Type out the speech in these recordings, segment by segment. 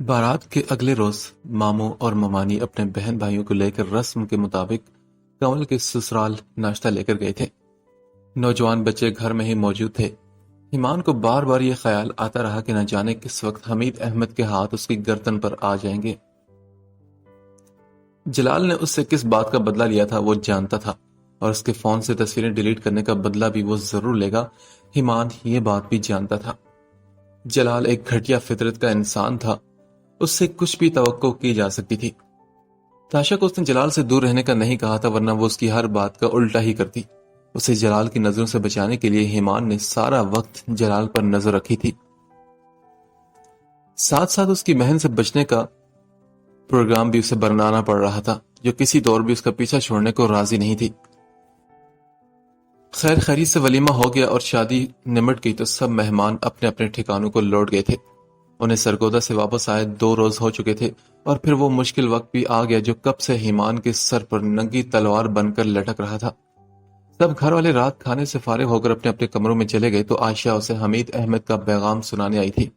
بارات کے اگلے روز ماموں اور ممانی اپنے بہن بھائیوں کو لے کر رسم کے مطابق کنول کے سسرال ناشتہ لے کر گئے تھے۔ نوجوان بچے گھر میں ہی موجود تھے۔ ایمان کو بار بار یہ خیال آتا رہا کہ نہ جانے کس وقت حمید احمد کے ہاتھ اس کی گردن پر آ جائیں گے۔ جلال نے اس سے کس بات کا بدلہ لیا تھا وہ جانتا تھا، اور اس کے فون سے تصویریں ڈیلیٹ کرنے کا بدلہ بھی وہ ضرور لے گا۔ ایمان یہ بات بھی جانتا تھا۔ جلال ایک گھٹیا فطرت کا انسان تھا، اس سے کچھ بھی توقع کی جا سکتی تھی۔ تاشا کو اس نے جلال سے دور رہنے کا نہیں کہا تھا، ورنہ وہ اس کی ہر بات کا الٹا ہی کرتی۔ اسے جلال کی نظروں سے بچانے کے لیے ایمان نے سارا وقت جلال پر نظر رکھی تھی۔ ساتھ ساتھ اس کی بہن سے بچنے کا پروگرام بھی اسے بنانا پڑ رہا تھا، جو کسی دور بھی اس کا پیچھا چھوڑنے کو راضی نہیں تھی۔ خیر خیریت سے ولیمہ ہو گیا اور شادی نمٹ گئی تو سب مہمان اپنے اپنے ٹھکانوں کو لوٹ گئے تھے۔ انہیں سرگودا سے واپس آئے 2 روز ہو چکے تھے، اور پھر وہ مشکل وقت بھی آ گیا جو کب سے ایمان کے سر پر ننگی تلوار بن کر لٹک رہا تھا۔ سب گھر والے رات کھانے سے فارغ ہو کر اپنے اپنے کمروں میں چلے گئے تو عائشہ اسے حمید احمد کا پیغام سنانے آئی تھی۔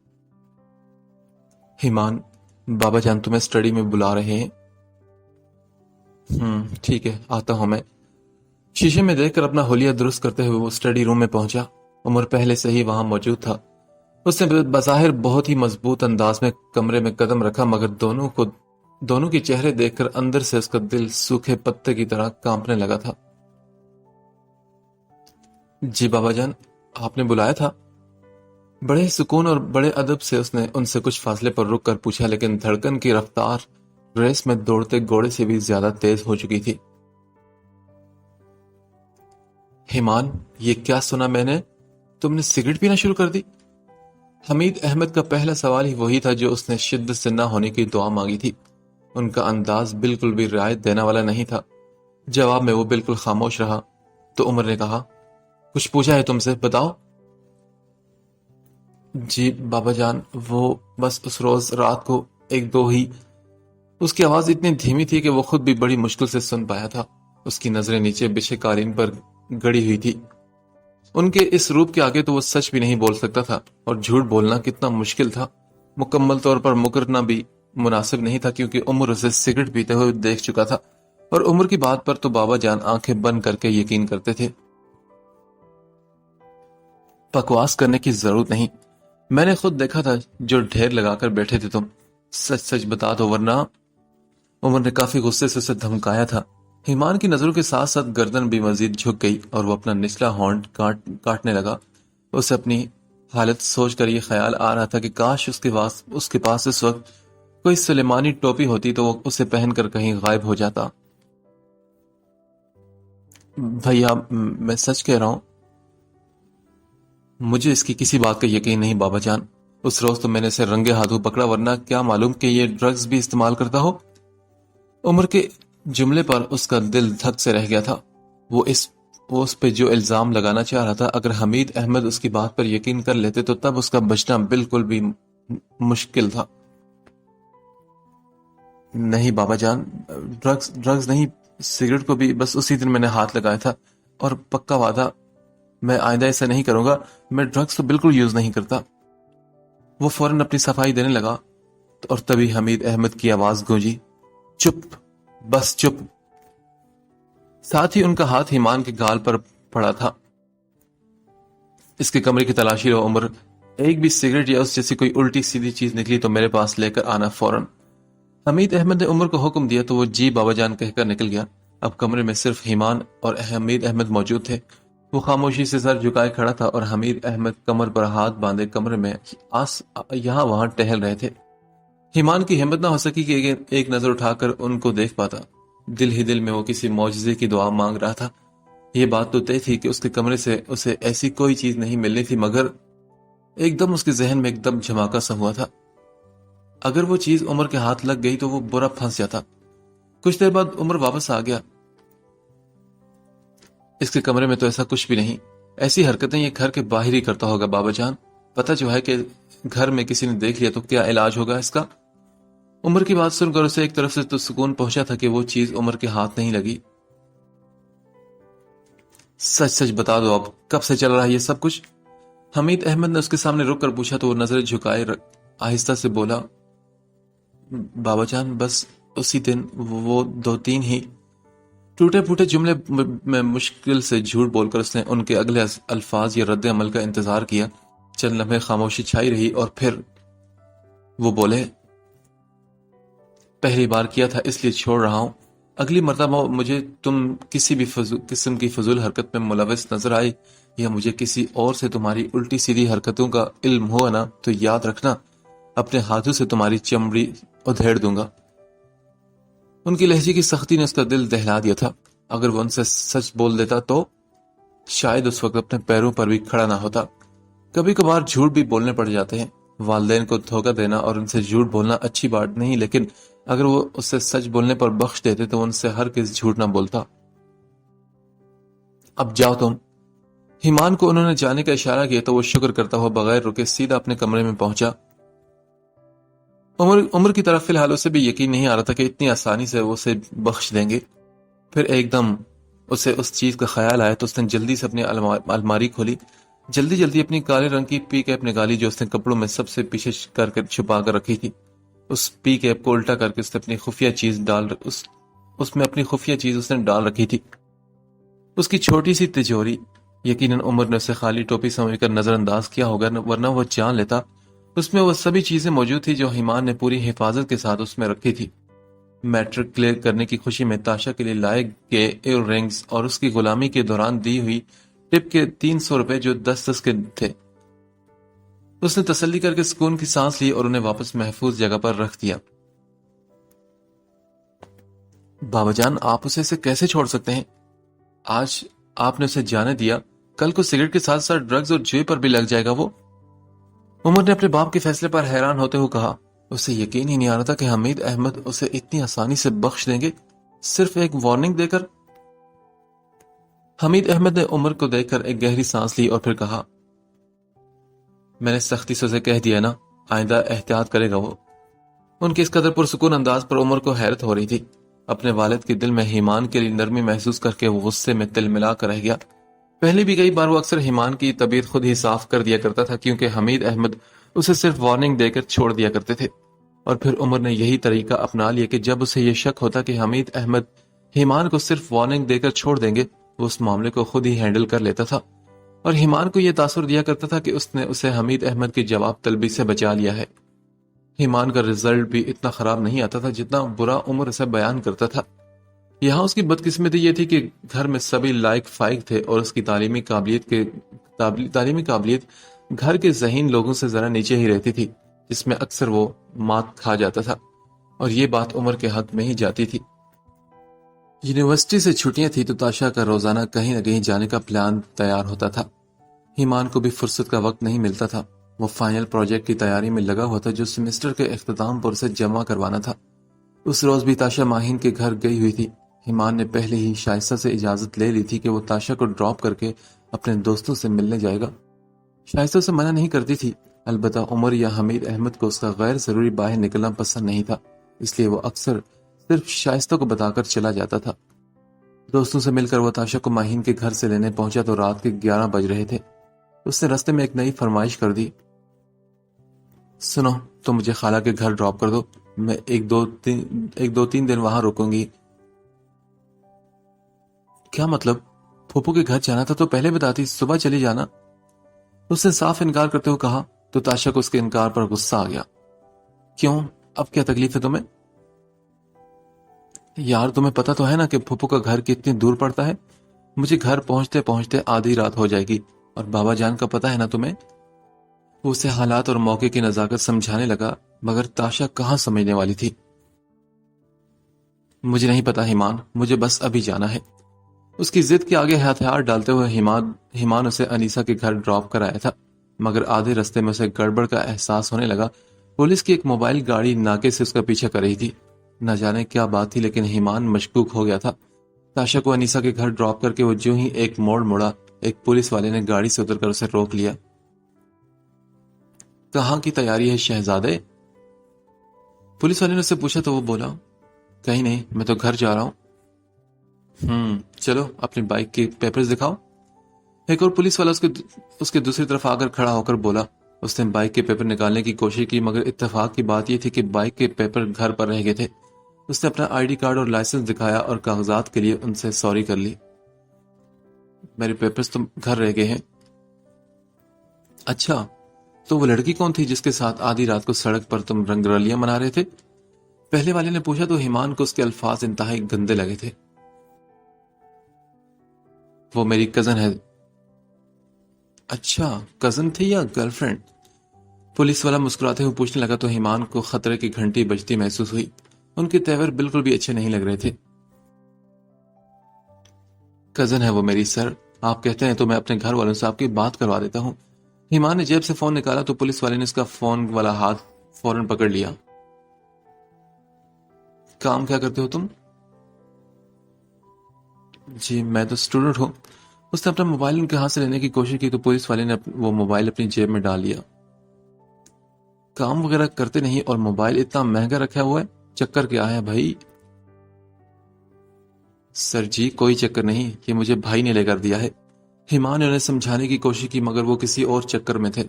ایمان، بابا جان تمہیں اسٹڈی میں بلا رہے ہیں۔ ٹھیک ہے، آتا ہوں میں۔ شیشے میں دیکھ کر اپنا حلیہ درست کرتے ہوئے وہ اسٹڈی روم میں پہنچا۔ عمر پہلے سے ہی وہاں موجود تھا۔ اس نے بظاہر بہت ہی مضبوط انداز میں کمرے میں قدم رکھا، مگر دونوں کے چہرے دیکھ کر اندر سے اس کا دل سوکھے پتے کی طرح کانپنے لگا تھا۔ جی بابا جان، آپ نے بلایا تھا؟ بڑے سکون اور بڑے ادب سے اس نے ان سے کچھ فاصلے پر رک کر پوچھا، لیکن دھڑکن کی رفتار ریس میں دوڑتے گھوڑے سے بھی زیادہ تیز ہو چکی تھی۔ ایمان، یہ کیا سنا میں نے؟ تم نے سگریٹ پینا شروع کر دی؟ حمید احمد کا پہلا سوال ہی وہی تھا جو اس نے شدت سے نہ ہونے کی دعا مانگی تھی۔ ان کا انداز بالکل بھی رعایت دینے والا نہیں تھا۔ جواب میں وہ بالکل خاموش رہا تو عمر نے کہا، کچھ پوچھا ہے تم سے، بتاؤ۔ جی بابا جان، وہ بس اس روز رات کو 1-2 ہی۔ اس کی آواز اتنی دھیمی تھی کہ وہ خود بھی بڑی مشکل سے سن پایا تھا۔ اس کی نظریں نیچے بچھے قالین پر گڑی ہوئی تھی۔ ان کے اس روپ کے آگے تو وہ سچ بھی نہیں بول سکتا تھا، اور جھوٹ بولنا کتنا مشکل تھا۔ مکمل طور پر مکرنا بھی مناسب نہیں تھا، کیونکہ عمر اسے سگریٹ پیتے ہوئے دیکھ چکا تھا، اور عمر کی بات پر تو بابا جان آنکھیں بند کر کے یقین کرتے تھے۔ بکواس کرنے کی ضرورت نہیں، میں نے خود دیکھا تھا جو ڈھیر لگا کر بیٹھے تھے تم۔ سچ سچ بتا دو ورنہ۔ عمر نے کافی غصے سے اسے دھمکایا تھا۔ ایمان کی نظروں کے ساتھ ساتھ گردن بھی مزید جھک گئی اور وہ اپنا نچلا ہونٹ کاٹنے لگا۔ اسے اپنی حالت سوچ کر یہ خیال آ رہا تھا کہ کاش اس کے پاس اس وقت کوئی سلیمانی ٹوپی ہوتی تو وہ اسے پہن کر کہیں غائب ہو جاتا۔ بھیا، میں سچ کہہ رہا ہوں، مجھے اس کی کسی بات کا یقین نہیں بابا جان۔ اس روز تو میں نے اسے رنگے ہاتھوں پکڑا، ورنہ کیا معلوم کہ یہ ڈرگز بھی استعمال کرتا ہو۔ عمر کے جملے پر اس کا دل دھک سے رہ گیا تھا۔ وہ اس پہ جو الزام لگانا چاہ رہا تھا، اگر حمید احمد اس کی بات پر یقین کر لیتے تو تب اس کا بچنا بالکل بھی مشکل تھا۔ نہیں بابا جان، ڈرگز نہیں، سگریٹ کو بھی بس اسی دن میں نے ہاتھ لگایا تھا، اور پکا وعدہ میں آئندہ ایسا نہیں کروں گا۔ میں ڈرگز تو بالکل یوز نہیں کرتا۔ وہ فوراً اپنی صفائی دینے لگا، اور تبھی حمید احمد کی آواز گونجی، چپ، بس چپ۔ ساتھ ہی ان کا ہاتھ ایمان کے گال پر پڑا تھا۔ اس کے کمرے کی تلاشی لو عمر، ایک بھی سگریٹ یا اس جیسی کوئی الٹی سیدھی چیز نکلی تو میرے پاس لے کر آنا فوراً۔ حمید احمد نے عمر کو حکم دیا تو وہ جی بابا جان کہہ کر نکل گیا۔ اب کمرے میں صرف ایمان اور حمید احمد موجود تھے۔ وہ خاموشی سے سر جھکائے کھڑا تھا، اور حمید احمد کمر پر ہاتھ باندھے کمرے میں یہاں وہاں ٹہل رہے تھے۔ ایمان کی ہمت نہ ہو سکی کہ ایک نظر اٹھا کر ان کو دیکھ پاتا۔ دل ہی دل میں وہ کسی معجزے کی دعا مانگ رہا تھا۔ یہ بات تو طے تھی کہ اس کے کمرے سے اسے ایسی کوئی چیز نہیں ملنی تھی، مگر ایک دم اس کے ذہن میں ایک دم جھماکا سا ہوا تھا۔ اگر وہ چیز عمر کے ہاتھ لگ گئی تو وہ برا پھنس جاتا۔ کچھ دیر بعد عمر واپس آ گیا۔ اس کے کمرے میں تو ایسا کچھ بھی نہیں۔ ایسی حرکتیں یہ گھر کے باہر ہی کرتا ہوگا بابا جان۔ پتہ جو ہے کہ گھر میں کسی نے دیکھ لیا تو کیا علاج ہوگا اس کا؟ عمر کی بات سن کر اسے ایک طرف سے تو سکون پہنچا تھا کہ وہ چیز عمر کے ہاتھ نہیں لگی۔ سچ سچ بتا دو، اب کب سے چل رہا ہے یہ سب کچھ؟ حمید احمد نے اس کے سامنے رک کر پوچھا تو وہ نظریں جھکائے آہستہ سے بولا، بابا جان بس اسی دن وہ 2-3 ہی ٹوٹے پھوٹے جملے میں مشکل سے جھوٹ بول کر اس نے ان کے اگلے الفاظ یا رد عمل کا انتظار کیا۔ چند لمحے خاموشی چھائی رہی اور پھر وہ بولے، پہلی بار کیا تھا اس لیے چھوڑ رہا ہوں، اگلی مرتبہ مجھے تم کسی بھی قسم کی فضول حرکت میں ملوث نظر آئی یا مجھے کسی اور سے تمہاری الٹی سیدھی حرکتوں کا علم ہوا نا تو یاد رکھنا اپنے ہاتھوں سے تمہاری چمڑی ادھیڑ دوں گا۔ ان کی لہجے کی سختی نے اس کا دل دہلا دیا تھا۔ اگر وہ ان سے سچ بول دیتا تو شاید اس وقت اپنے پیروں پر بھی کھڑا نہ ہوتا۔ کبھی کبھار جھوٹ بھی بولنے پڑ جاتے ہیں۔ والدین کو دھوکہ دینا اور ان سے جھوٹ بولنا اچھی بات نہیں، لیکن اگر وہ اس سے سچ بولنے پر بخش دیتے تو ان سے ہرگز جھوٹ نہ بولتا۔ اب جاؤ تم۔ ایمان کو انہوں نے جانے کا اشارہ کیا تو وہ شکر کرتا ہوا بغیر رکے سیدھا اپنے کمرے میں پہنچا۔ عمر کی طرف فی الحال اسے بھی یقین نہیں آ رہا تھا کہ اتنی آسانی سے وہ اسے بخش دیں گے۔ پھر ایک دم اسے اس چیز کا خیال آیا تو اس نے جلدی سے اپنی الماری کھولی، جلدی اپنی کالے رنگ کی پی کیپ نکالی جو اس نے کپڑوں میں سب سے پیچھے کر کے چھپا کر رکھی تھی۔ اس پی کیپ کو الٹا کر کے اس نے اپنی خفیہ چیز اس نے ڈال رکھی تھی، اس کی چھوٹی سی تجوری۔ یقیناً عمر نے اسے خالی ٹوپی سمجھ کر نظر انداز کیا ہوگا، ورنہ وہ جان لیتا اس میں وہ سبھی چیزیں موجود تھی جو ایمان نے پوری حفاظت کے ساتھ اس میں رکھی تھی۔ میٹرک کلیئر کرنے کی خوشی میں تاشا کے لیے لائے گئے ایئر رنگز اور اس کی غلامی کے دوران دی ہوئی ٹپ کے 300 روپے جو 10 کے تھے، اس نے تسلی کر کے سکون کی سانس لی اور انہیں واپس محفوظ جگہ پر رکھ دیا۔ بابا جان آپ اسے کیسے چھوڑ سکتے ہیں؟ آج آپ نے اسے جانے دیا، کل کو سگریٹ کے ساتھ ساتھ ڈرگز اور جوئے پر بھی لگ جائے گا وہ۔ عمر نے اپنے باپ کے فیصلے پر حیران ہوتے ہوئے کہا۔ اسے یقین ہی نہیں آ رہا تھا کہ حمید احمد اسے اتنی آسانی سے بخش دیں گے، صرف ایک وارننگ دے کر۔ حمید احمد نے عمر کو دیکھ کر ایک گہری سانس لی اور پھر کہا، میں نے سختی سے اسے کہہ دیا نا، آئندہ احتیاط کرے گا وہ۔ ان کے اس قدر پرسکون انداز پر عمر کو حیرت ہو رہی تھی۔ اپنے والد کے دل میں ایمان کے لیے نرمی محسوس کر کے وہ غصے میں تل ملا کر رہ گیا۔ پہلے بھی کئی بار وہ اکثر ایمان کی طبیعت خود ہی صاف کر دیا کرتا تھا، کیونکہ حمید احمد اسے صرف وارننگ دے کر چھوڑ دیا کرتے تھے۔ اور پھر عمر نے یہی طریقہ اپنا لیا کہ جب اسے یہ شک ہوتا کہ حمید احمد ایمان کو صرف وارننگ دے کر چھوڑ دیں گے، وہ اس معاملے کو خود ہی ہینڈل کر لیتا تھا۔ اور ایمان کو یہ تاثر دیا کرتا تھا کہ اس نے اسے حمید احمد کی جواب طلبی سے بچا لیا ہے۔ ایمان کا رزلٹ بھی اتنا خراب نہیں آتا تھا جتنا برا عمر اسے بیان کرتا تھا۔ یہاں اس کی بدقسمتی یہ تھی کہ گھر میں سبھی لائق فائق تھے اور اس کی تعلیمی قابلیت گھر کے ذہین لوگوں سے ذرا نیچے ہی رہتی تھی، جس میں اکثر وہ مات کھا جاتا تھا، اور یہ بات عمر کے حق میں ہی جاتی تھی۔ یونیورسٹی سے چھٹیاں تھی تو تاشا کا روزانہ کہیں نہ کہیں جانے کا پلان تیار ہوتا تھا۔ ایمان کو بھی فرصت کا وقت نہیں ملتا تھا۔ وہ فائنل پروجیکٹ کی تیاری میں لگا ہوا تھا جو سیمسٹر کے اختتام پر اسے جمع کروانا تھا۔ اس روز بھی تاشا ماہین کے گھر گئی ہوئی تھی۔ ایمان نے پہلے ہی شائستہ سے اجازت لے لی تھی کہ وہ تاشا کو ڈراپ کر کے اپنے دوستوں سے ملنے جائے گا۔ شائستہ سے منع نہیں کرتی تھی، البتہ عمر یا حمید احمد کو اس کا غیر ضروری باہر نکلنا پسند نہیں تھا، اس لیے وہ اکثر صرف شائستہ کو بتا کر چلا جاتا تھا۔ دوستوں سے مل کر وہ تاشا کو ماہین کے گھر سے لینے پہنچا تو رات کے 11 بج رہے تھے۔ اس نے رستے میں ایک نئی فرمائش کر دی، سنو تم مجھے خالہ کے گھر ڈراپ کر دو، میں ایک دو تین دن وہاں رکوں گی۔ کیا مطلب؟ پھوپھو کے گھر جانا تھا تو پہلے بتاتی، صبح چلی جانا۔ اس نے صاف انکار کرتے ہوئے کہا تو تاشا کو اس کے انکار پر غصہ آ گیا۔ کیوں؟ اب کیا تکلیف ہے تمہیں؟ یار تمہیں پتا تو ہے نا کہ پھوپھو کا گھر کتنی دور پڑتا ہے، مجھے گھر پہنچتے پہنچتے آدھی رات ہو جائے گی، اور بابا جان کا پتا ہے نا تمہیں۔ وہ اسے حالات اور موقع کی نزاکت سمجھانے لگا، مگر تاشا کہاں سمجھنے والی تھی۔ مجھے نہیں پتا ایمان، مجھے بس ابھی جانا ہے۔ اس کی ضد کے آگے ہتھیار ڈالتے ہوئے ایمان اسے انیسا کے گھر ڈراپ کر آیا تھا، مگر آدھے رستے میں اسے گڑبڑ کا احساس ہونے لگا۔ پولیس کی ایک موبائل گاڑی ناکے سے اس کا پیچھا کر رہی تھی۔ نہ جانے کیا بات تھی، لیکن ایمان مشکوک ہو گیا تھا۔ تاشا کو انیسا کے گھر ڈراپ کر کے وہ جو ہی ایک موڑ مڑا، ایک پولیس والے نے گاڑی سے اتر کر اسے روک لیا۔ کہاں کی تیاری ہے شہزادے؟ پولیس والے نے اسے پوچھا تو وہ بولا، کہیں نہیں، میں تو گھر جا رہا ہوں۔ چلو اپنی بائک کے پیپرز دکھاؤ۔ ایک اور پولیس والا اس کے دوسری طرف آ کر کھڑا ہو کر بولا، اس نے بائک کے پیپر نکالنے کی کوشش کی مگر اتفاق کی بات یہ تھی کہ بائک کے پیپر گھر پر رہ گئے تھے۔ اس نے اپنا آئی ڈی کارڈ اور لائسنس دکھایا اور کاغذات کے لیے ان سے سوری کر لی۔ میرے پیپرز تو گھر رہ گئے ہیں۔ اچھا، تو وہ لڑکی کون تھی جس کے ساتھ آدھی رات کو سڑک پر تم رنگ رلیاں منا رہے تھے؟ پہلے والے نے پوچھا تو ایمان کو اس کے الفاظ انتہائی گندے لگے تھے۔ وہ میری کزن ہے۔ اچھا، کزن تھی یا گرل فرینڈ؟ پولیس والا مسکراتے ہوئے پوچھنے لگا تو ایمان کو خطرے کی گھنٹی بجتی محسوس ہوئی۔ ان کے تیور بالکل بھی اچھے نہیں لگ رہے تھے۔ کزن ہے وہ میری سر، آپ کہتے ہیں تو میں اپنے گھر والوں سے آپ کی بات کروا دیتا ہوں۔ ایمان نے جیب سے فون نکالا تو پولیس والے نے اس کا فون والا ہاتھ فوراً پکڑ لیا۔ کام کیا کرتے ہو تم؟ جی میں تو اسٹوڈنٹ ہوں۔ اس نے اپنا موبائل ان کے ہاتھ سے لینے کی کوشش کی تو پولیس والے نے وہ موبائل اپنی جیب میں ڈال لیا۔ کام وغیرہ کرتے نہیں اور موبائل اتنا مہنگا رکھا ہوا ہے، چکر کیا ہے بھائی؟ سر جی کوئی چکر نہیں، یہ مجھے بھائی نے لے کر دیا ہے۔ ایمان نے انہیں سمجھانے کی کوشش کی مگر وہ کسی اور چکر میں تھے۔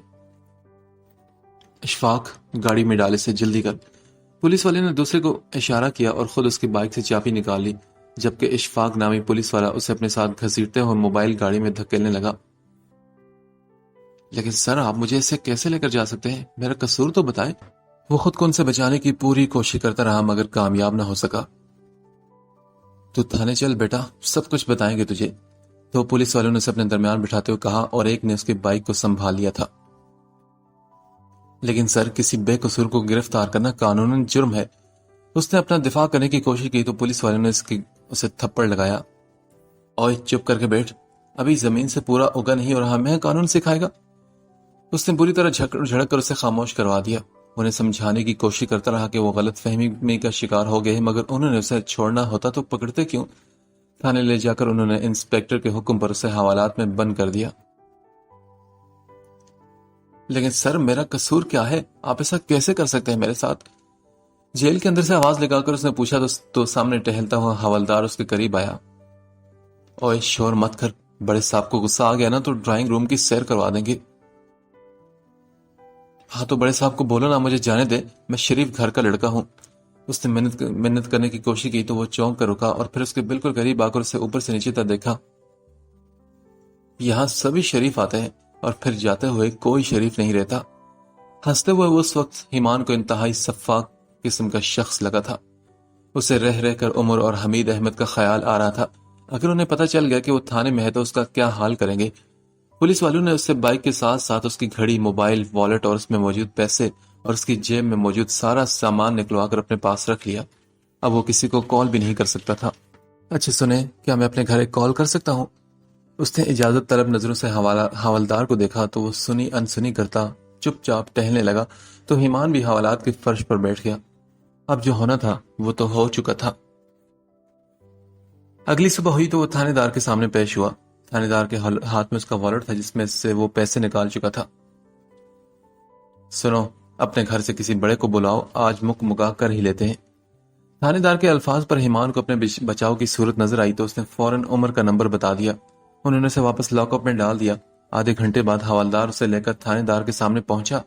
اشفاق گاڑی میں ڈالے سے جلدی کر۔ پولیس والے نے دوسرے کو اشارہ کیا اور خود اس کی بائک سے چابی نکال لی، جبکہ اشفاق نامی پولیس والا اسے اپنے ساتھ گھسیٹتے ہوئے موبائل گاڑی میں دھکیلنے لگا۔ لیکن سر آپ مجھے اسے کیسے لے کر جا سکتے ہیں؟ میرا قصور تو بتائیں۔ وہ خود کو ان سے بچانے کی پوری کوشش کرتا رہا مگر کامیاب نہ ہو سکا۔ تو تھانے چل بیٹا، سب کچھ بتائیں گے تجھے، تو پولیس والوں نے اسے اپنے درمیان بٹھاتے ہوئے کہا اور ایک نے اس کی بائک کو سنبھال لیا تھا۔ لیکن سر کسی بے قصور کو گرفتار کرنا قانوناً جرم ہے۔ اس نے اپنا دفاع کرنے کی کوشش کی تو پولیس والوں نے اسے تھپڑ لگایا۔ اوئے چپ کر کے بیٹھ، ابھی زمین سے پورا اگا نہیں اور ہمیں قانون سکھائے گا؟ اس نے بری طرح جھڑک کر اسے خاموش کروا دیا۔ انہیں سمجھانے کی کوشش کرتا رہا کہ وہ غلط فہمی میں کا شکار ہو گئے مگر انہوں نے اسے چھوڑنا ہوتا تو پکڑتے کیوں؟ تھانے لے جا کر انہوں نے انسپیکٹر کے حکم پر اسے حوالات میں بند کر دیا۔ لیکن سر میرا قصور کیا ہے؟ آپ ایسا کیسے کر سکتے ہیں میرے ساتھ؟ جیل کے اندر سے آواز لگا کر اس نے پوچھا تو سامنے ٹہلتا ہوا حوالدار اس کے قریب آیا۔ اوئے شور مت کر، بڑے صاحب کو غصہ آ گیا نا تو ڈرائنگ روم کی سیر کروا دیں گے۔ ہاں تو بڑے صاحب کو بولو نا مجھے جانے دے، میں شریف گھر کا لڑکا ہوں۔ اس نے منت کرنے کی کوشش کی تو وہ چونک کر رکا اور پھر اس کے بالکل قریب آ کر اسے اوپر سے نیچے تک دیکھا۔ یہاں سبھی شریف آتے ہیں اور پھر جاتے ہوئے کوئی شریف نہیں رہتا۔ ہنستے ہوئے وہ اس وقت ایمان کو انتہائی شفاق قسم کا شخص لگا تھا۔ اسے رہ رہ کر عمر اور حمید احمد کا خیال آ رہا تھا۔ اگر انہیں پتہ چل گیا کہ وہ تھانے میں ہے تو اس کا کیا حال کریں گے؟ پولیس والوں نے اس سے بائک کے ساتھ ساتھ اس کی گھڑی، موبائل، والیٹ اور اس میں موجود پیسے اور اس کی جیب میں موجود سارا سامان نکلوا کر اپنے پاس رکھ لیا۔ اب وہ کسی کو کال بھی نہیں کر سکتا تھا۔ اچھا سنیں، کیا میں اپنے گھر ایک کال کر سکتا ہوں؟ اس نے اجازت طلب نظروں سے حوالدار کو دیکھا تو وہ سنی انسنی کرتا چپ چاپ ٹہلنے لگا تو ایمان بھی حوالات کے فرش پر بیٹھ گیا۔ اب جو ہونا تھا وہ تو ہو چکا تھا۔ اگلی صبح ہوئی تو وہ تھانے دار کے سامنے پیش ہوا۔ تھانے دار کے ہاتھ میں اس کا والیٹ تھا جس میں سے وہ پیسے نکال چکا تھا۔ سنو، اپنے گھر سے کسی بڑے کو بلاؤ، آج مکا کر ہی لیتے ہیں۔ تھانے دار کے الفاظ پر ایمان کو اپنے بچاؤ کی صورت نظر آئی تو اس نے فوراً عمر کا نمبر بتا دیا۔ انہوں نے اسے واپس لاک اپ میں ڈال دیا۔ آدھے گھنٹے بعد حوالدار اسے لے کر تھانے دار کے سامنے پہنچا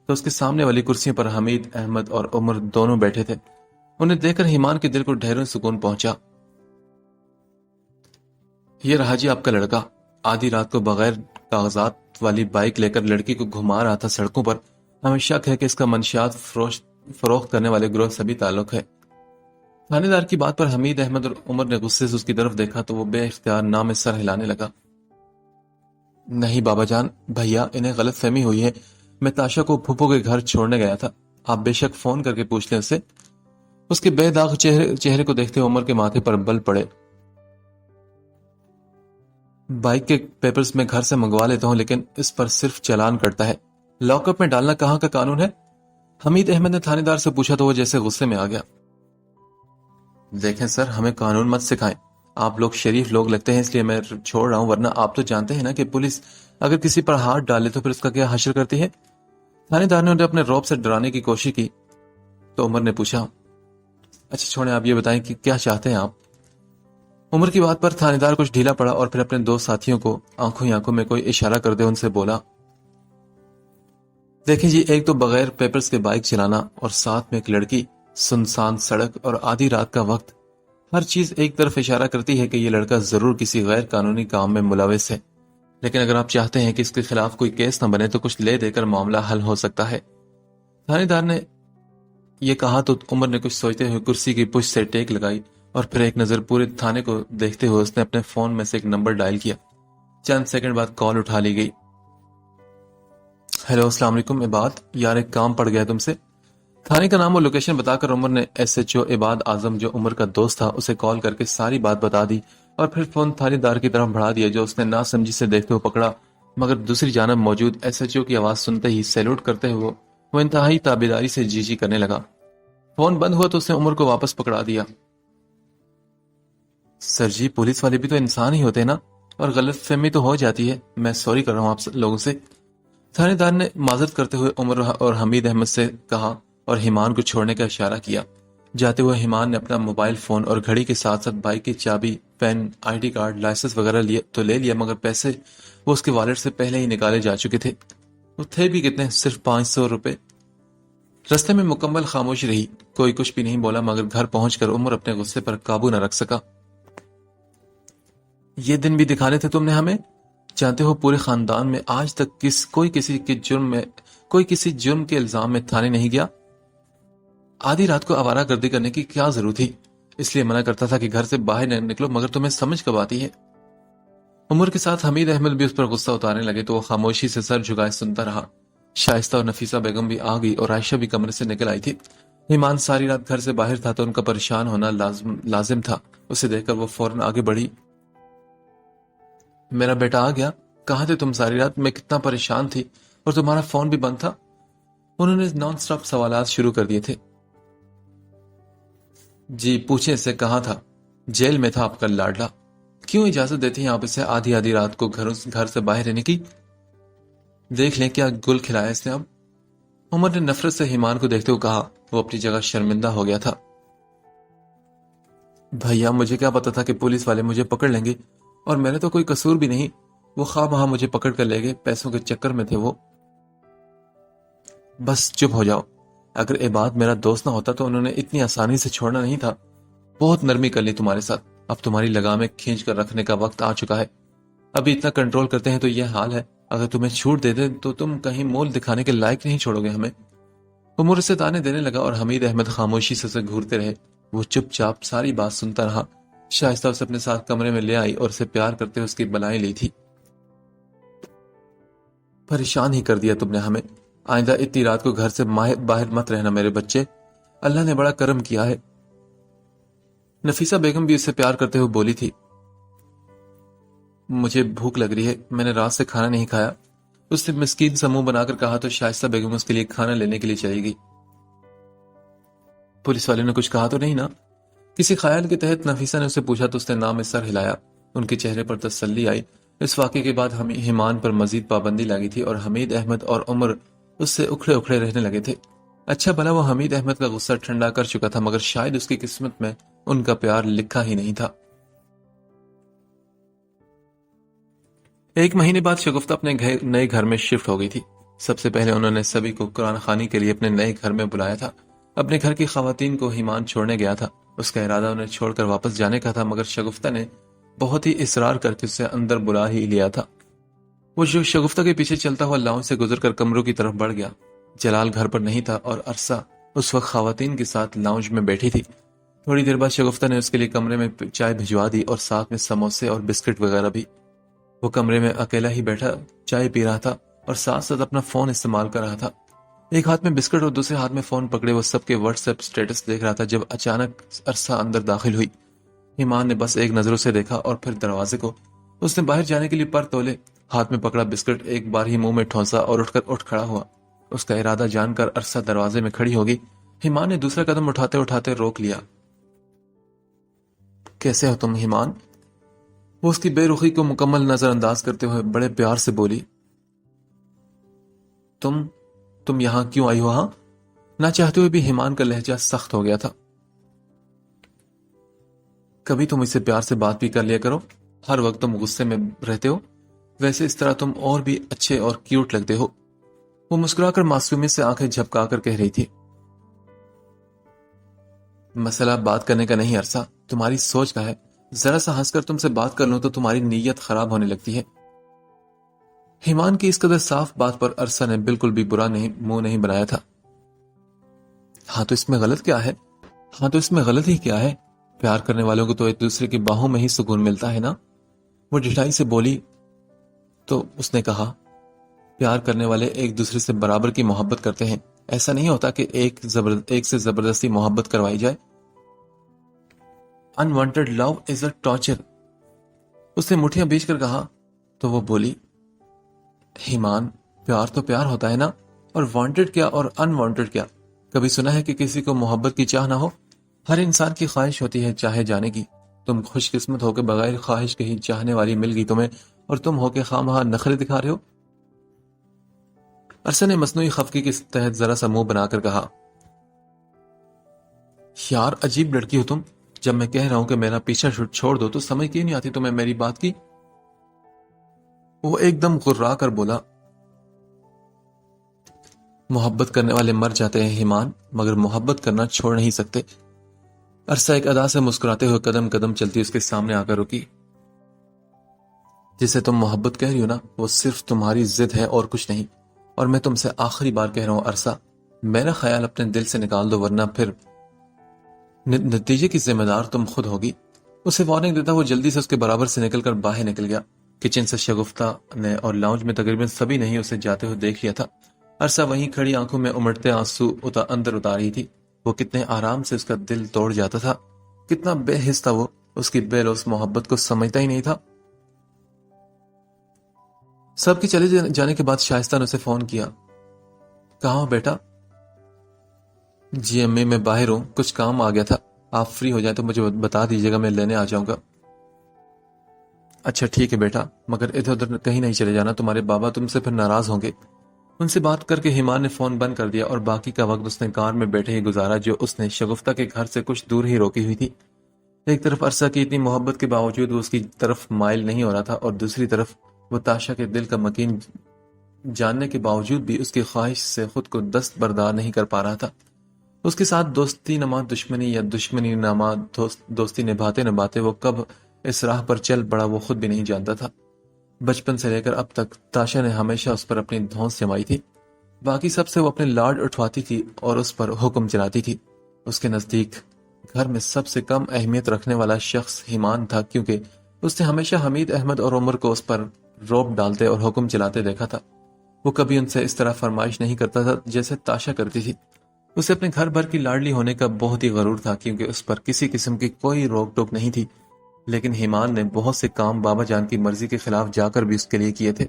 تو اس کے سامنے والی کرسیوں پر حمید احمد اور عمر دونوں بیٹھے تھے۔ انہیں دیکھ کر ایمان کے دل کو ڈھیروں سکون پہنچا۔ یہ رہا جی آپ کا لڑکا، آدھی رات کو بغیر کاغذات والی بائک لے کر لڑکی کو گھما رہا تھا سڑکوں پر۔ ہمیں شک ہے کہ اس کا منشیات فروخت کرنے والے گروہ سے بھی تعلق ہے۔ تھانے دار کی بات پر حمید احمد اور عمر نے غصے سے اس کی طرف دیکھا تو وہ بے اختیار نام سر ہلانے لگا۔ نہیں بابا جان، بھیا انہیں غلط فہمی ہوئی ہے، میں تاشا کو پھوپھو کے گھر چھوڑنے گیا تھا، آپ بے شک فون کر کے پوچھ لیں اسے۔ اس کے بے داغ چہرے کو دیکھتے عمر کے ماتھے پر بل پڑے۔ بائک کے پیپرز میں گھر سے منگوا لیتا ہوں لیکن اس پر صرف چالان کٹتا ہے، لاک اپ میں ڈالنا کہاں کا قانون ہے؟ حمید احمد نے تھانے دار سے پوچھا تو وہ جیسے غصے میں آ گیا۔ دیکھیں سر، ہمیں قانون مت سکھائیں، آپ لوگ شریف لوگ لگتے ہیں اس لیے میں چھوڑ رہا ہوں، ورنہ آپ تو جانتے ہیں نا کہ پولیس اگر کسی پر ہاتھ ڈالے تو پھر اس کا کیا حشر کرتی ہے۔ تھانے دار نے انہیں اپنے روب سے ڈرانے کی کوشش کی تو عمر نے پوچھا، اچھا چھوڑیں، آپ یہ بتائیں کہ کیا چاہتے ہیں آپ؟ عمر کی بات پر تھانے دار کچھ ڈھیلا پڑا اور پھر اپنے دو ساتھیوں کو آنکھوں ہی آنکھوں میں کوئی اشارہ کر دے ان سے بولا، دیکھیں جی، ایک تو بغیر پیپرز کے بائک چلانا اور ساتھ میں ایک لڑکی، سنسان سڑک اور آدھی رات کا وقت، ہر چیز ایک طرف اشارہ کرتی ہے کہ یہ لڑکا ضرور کسی غیر قانونی کام میں ملوث ہے۔ لیکن اگر آپ چاہتے ہیں کہ اس کے خلاف کوئی کیس نہ بنے تو کچھ لے دے کر معاملہ حل ہو سکتا ہے۔ تھانے دار نے یہ کہا تو عمر نے کچھ سوچتے ہوئے کرسی کی پشت سے ٹیک لگائی اور پھر ایک نظر پورے تھانے کو دیکھتے ہوئے اس نے اپنے فون میں سے ایک نمبر ڈائل کیا۔ چند سیکنڈ بعد کال اٹھا لی گئی۔ ہیلو، السلام علیکم عباد، یار ایک کام پڑ گیا تم سے۔ تھانے کا نام اور لوکیشن بتا کر عمر نے ایس ایچ او عباد اعظم، جو عمر کا دوست تھا، اسے کال کر کے ساری بات بتا دی اور پھر فون تھانے دار کی طرف بڑھا دیا، جو اس نے ناسمجھی سے دیکھتے ہوئے پکڑا، مگر دوسری جانب موجود ایس ایچ او کی آواز سنتے ہی سیلوٹ کرتے ہوئے وہ انتہائی تابیداری سے جی جی کرنے لگا۔ فون بند ہوا تو اس نے عمر کو واپس پکڑا دیا۔ سر جی، پولیس والے بھی تو انسان ہی ہوتے ہیں نا، اور غلط فہمی تو ہو جاتی ہے، میں سوری کر رہا ہوں آپ لوگوں سے۔ تھانے دار نے معذرت کرتے ہوئے عمر اور حمید احمد سے کہا اور ہیمان کو چھوڑنے کا اشارہ کیا۔ جاتے ہوئے ہیمان نے اپنا موبائل فون اور گھڑی کے ساتھ ساتھ بائک کی چابی، pen, I D card, licence وغیرہ تو لے لیا، مگر پیسے وہ اس کے والٹ سے پہلے ہی نکالے جا چکے تھے۔ وہ تھے بھی کتنے، صرف 500 روپے۔ رستے میں مکمل خاموشی رہی، کوئی کچھ بھی نہیں بولا، مگر گھر پہنچ کر عمر اپنے غصے پر قابو نہ رکھ سکا۔ یہ دن بھی دکھانے تھے تم نے ہمیں؟ جانتے ہو پورے خاندان میں آج تک کوئی کسی جرم کے الزام میں تھانے نہیں گیا۔ آدھی رات کو آوارہ گردی کرنے کی کیا ضرورت تھی؟ اس لیے منع کرتا تھا کہ گھر سے باہر نہ نکلو، مگر تمہیں سمجھ کب آتی ہے؟ عمر کے ساتھ حمید احمد بھی اس پر غصہ اتارنے لگے تو وہ خاموشی سے سر جھکائے سنتا رہا۔ شائستہ اور نفیسہ بیگم بھی آ گئی اور عائشہ بھی کمرے سے نکل آئی تھی۔ ایمان ساری رات گھر سے باہر تھا تو ان کا پریشان ہونا لازم تھا۔ اسے دیکھ کر وہ فوراً آگے بڑھی۔ میرا بیٹا آ گیا؟ کہاں تھے تم ساری رات؟ میں کتنا پریشان تھی، اور تمہارا فون بھی بند تھا۔ انہوں نے نان سٹاپ سوالات شروع کر دیے تھے۔ جی پوچھیں، اس سے کہاں تھا؟ جیل میں تھا آپ کا لاڈلا۔ کیوں اجازت دیتی ہیں آپ اسے آدھی رات کو گھر سے باہر رہنے کی؟ دیکھ لیں کیا گل کھلایا اس نے اب۔ عمر نے نفرت سے ایمان کو دیکھتے ہوئے کہا۔ وہ اپنی جگہ شرمندہ ہو گیا تھا۔ بھیا مجھے کیا پتا تھا کہ پولیس والے مجھے پکڑ لیں گے، اور میں نے تو کوئی قصور بھی نہیں۔ وہ خواہ وہاں مجھے پکڑ کر لے گئے، پیسوں کے چکر میں تھے وہ۔ بس چپ ہو جاؤ، اگر عباد میرا دوست نہ ہوتا تو انہوں نے اتنی آسانی سے چھوڑنا نہیں تھا۔ بہت نرمی کر لی تمہارے ساتھ، اب تمہاری لگامیں کھینچ کر رکھنے کا وقت آ چکا ہے۔ ابھی اتنا کنٹرول کرتے ہیں تو یہ حال ہے، اگر تمہیں چھوٹ دے دیں تو تم کہیں مول دکھانے کے لائق نہیں چھوڑو گے ہمیں۔ عمر سے تانے دینے لگا اور حمید احمد خاموشی سے گھورتے رہے۔ وہ چپ چاپ ساری بات سنتا رہا۔ شائستہ اسے اپنے ساتھ کمرے میں لے آئی اور اسے پیار کرتے ہوئے اس کی بلائیں لی تھی۔ پریشان ہی کر دیا تم نے ہمیں، آئندہ اتنی رات کو گھر سے باہر مت رہنا میرے بچے، اللہ نے بڑا کرم کیا ہے۔ نفیسہ بیگم بھی اسے پیار کرتے ہوئے بولی تھی۔ مجھے بھوک لگ رہی ہے، میں نے رات سے کھانا نہیں کھایا۔ اس نے مسکین سا منہ بنا کر کہا تو شائستہ بیگم اس کے لیے کھانا لینے کے لیے چلی گئی۔ پولیس والے نے کچھ کہا تو نہیں نا؟ کسی خیال کے تحت نفیسہ نے اسے پوچھا تو اس نے نام میں سر ہلایا۔ ان کے چہرے پر تسلی آئی۔ اس واقعے کے بعد ایمان پر مزید پابندی لگی تھی اور حمید احمد اور عمر اس سے اکھڑے اکھڑے رہنے لگے تھے۔ اچھا بھلا وہ حمید احمد کا غصہ ٹھنڈا کر چکا تھا، مگر شاید اس کی قسمت میں ان کا پیار لکھا ہی نہیں تھا۔ ایک مہینے بعد شگفتہ اپنے نئے گھر میں شفٹ ہو گئی تھی۔ سب سے پہلے انہوں نے سبھی کو قرآن خوانی کے لیے اپنے نئے گھر میں بلایا تھا۔ اپنے گھر کی خواتین کو ایمان چھوڑنے گیا تھا۔ اس کا ارادہ انہیں چھوڑ کر واپس جانے کا تھا، مگر شگفتہ نے بہت ہی اصرار کر کے اسے اندر بلا ہی لیا تھا۔ وہ شگفتہ کے پیچھے چلتا ہوا لاؤنج سے گزر کر کمروں کی طرف بڑھ گیا۔ جلال گھر پر نہیں تھا اور عرصہ اس وقت خواتین کے ساتھ لاؤنج میں بیٹھی تھی۔ تھوڑی دیر بعد شگفتہ نے اس کے لیے کمرے میں چائے بھجوا دی اور ساتھ میں سموسے اور بسکٹ وغیرہ بھی۔ وہ کمرے میں اکیلا ہی بیٹھا چائے پی رہا تھا اور ساتھ ساتھ اپنا فون استعمال کر رہا تھا۔ ایک ہاتھ میں بسکٹ اور دوسرے ہاتھ میں فون پکڑے وہ سب کے واٹس ایپ سٹیٹس دیکھ رہا تھا جب اچانک عرصہ اندر داخل ہوئی۔ ایمان نے بس ایک نظر اسے دیکھا اور پھر دروازے کو۔ اس نے باہر جانے کے لیے پر تولے، ہاتھ میں پکڑا بسکٹ ایک بار ہی منہ میں ٹھونسا اور اٹھ کھڑا ہوا۔ اس کا ارادہ جان کر عرصہ دروازے میں کھڑی ہوگی۔ ایمان نے دوسرا قدم اٹھاتے اٹھاتے روک لیا۔ کیسے ہو تم ایمان؟ وہ اس کی بے رخی کو مکمل نظر انداز کرتے ہوئے بڑے پیار سے بولی۔ تم یہاں کیوں آئی ہو؟ ہاں؟ نہ چاہتے ہوئے بھی ایمان کا لہجہ سخت ہو گیا تھا۔ کبھی تم اس سے پیار سے بات بھی کر لیا کرو، ہر وقت تم غصے میں رہتے ہو، ویسے اس طرح تم اور بھی اچھے اور کیوٹ لگتے ہو۔ وہ مسکرا کر معصومیت سے آنکھیں جھپکا کر کہہ رہی تھی، مسئلہ بات کرنے کا نہیں عرصہ، تمہاری سوچ کا ہے۔ ذرا سا ہنس کر تم سے بات کر لوں تو تمہاری نیت خراب ہونے لگتی ہے۔ ایمان کی اس قدر صاف بات پر عرصہ نے بالکل بھی برا منہ نہیں بنایا تھا۔ ہاں تو اس میں غلط کیا ہے؟ ہاں تو اس میں غلط ہی کیا ہے؟ پیار کرنے والوں کو تو ایک دوسرے کی باہوں میں ہی سکون ملتا ہے نا؟ وہ ڈٹھائی سے بولی۔ تو اس نے کہا، پیار کرنے والے ایک دوسرے سے برابر کی محبت کرتے ہیں، ایسا نہیں ہوتا کہ ایک سے زبردستی محبت کروائی جائے۔ unwanted love is a torture۔ اس نے مٹھیاں بیچ کر کہا تو وہ بولی، ایمان پیار تو پیار ہوتا ہے نا، اور وانٹڈ کیا اور انوانٹڈ کیا؟ کبھی سنا ہے کہ کسی کو محبت کی چاہ نہ ہو؟ ہر انسان کی خواہش ہوتی ہے چاہے جانے کی۔ تم خوش قسمت ہو کے بغیر خواہش کے ہی چاہنے والی مل گئی تمہیں، اور تم ہو کے خواہ نخرے دکھا رہے ہو۔ عرصہ نے مصنوعی خفگی کے تحت ذرا سا منہ بنا کر کہا، یار عجیب لڑکی ہو تم، جب میں کہہ رہا ہوں کہ میرا پیچھا چھوڑ دو تو سمجھ کیوں نہیں آتی تمہیں میری بات کی؟ وہ ایک دم غرا کر بولا، محبت کرنے والے مر جاتے ہیں ایمان، مگر محبت کرنا چھوڑ نہیں سکتے۔ عرصہ ایک ادا سے مسکراتے ہوئے قدم قدم چلتی اس کے سامنے آ کر رکی۔ جسے تم محبت کہہ رہی ہو نا، وہ صرف تمہاری ضد ہے اور کچھ نہیں، اور میں تم سے آخری بار کہہ رہا ہوں عرصہ، میرا خیال اپنے دل سے نکال دو، ورنہ پھر نتیجے کی ذمہ دار تم خود ہوگی۔ اسے وارننگ دیتا وہ جلدی سے اس کے برابر سے نکل کر باہر نکل گیا۔ کچن سے شگفتہ نے اور لاؤنج میں تقریباً سبھی نے ہی اسے جاتے ہوئے دیکھ لیا تھا۔ عرصہ وہیں کھڑی آنکھوں میں امڑتے آنسو اندر اتاری تھی۔ وہ کتنے آرام سے اس کا دل توڑ جاتا تھا، کتنا بے حس تھا وہ، اس کی بے لوث محبت کو سمجھتا ہی نہیں تھا۔ سب کے چلے جانے کے بعد شائستہ نے اسے فون کیا۔ کہاں ہو بیٹا؟ جی امی میں باہر ہوں، کچھ کام آ گیا تھا، آپ فری ہو جائیں تو مجھے بتا دیجیے گا، میں لینے آ جاؤں گا۔ اچھا ٹھیک ہے بیٹا، مگر ادھر ادھر کہیں نہیں چلے جانا، تمہارے بابا تم سے پھر ناراض ہوں گے۔ ان سے بات کر کے ایمان نے فون بند کر دیا اور باقی کا وقت اس نے کار میں بیٹھے ہی گزارا، جو اس نے شگفتہ کے گھر سے کچھ دور ہی روکی ہوئی تھی۔ ایک طرف عرصہ کی اتنی محبت کے باوجود وہ اس کی طرف مائل نہیں ہو رہا تھا، اور دوسری طرف وہ تاشا کے دل کا مکین جاننے کے باوجود بھی اس کی خواہش سے خود کو دست بردار نہیں کر پا رہا تھا۔ اس کے ساتھ دوستی نما دشمنی یا دشمنی نما دوستی نبھاتے نبھاتے وہ کب اس راہ پر چل پڑا وہ خود بھی نہیں جانتا تھا۔ بچپن سے لے کر اب تک تاشا نے ہمیشہ اس پر اپنی دھونس جمائی تھی، باقی سب سے وہ اپنے لاڈ اٹھواتی تھی اور اس پر حکم چلاتی تھی۔ اس کے نزدیک گھر میں سب سے کم اہمیت رکھنے والا شخص ایمان تھا، کیونکہ اس نے ہمیشہ حمید احمد اور عمر کو اس پر روب ڈالتے اور حکم چلاتے دیکھا تھا۔ وہ کبھی ان سے اس طرح فرمائش نہیں کرتا تھا جیسے تاشا کرتی تھی۔ اسے اپنے گھر بھر کی لاڈلی ہونے کا بہت ہی غرور تھا، کیونکہ اس پر کسی قسم کی کوئی روک ٹوک نہیں تھی، لیکن ایمان نے بہت سے کام بابا جان کی مرضی کے خلاف جا کر بھی اس کے لیے کیے تھے،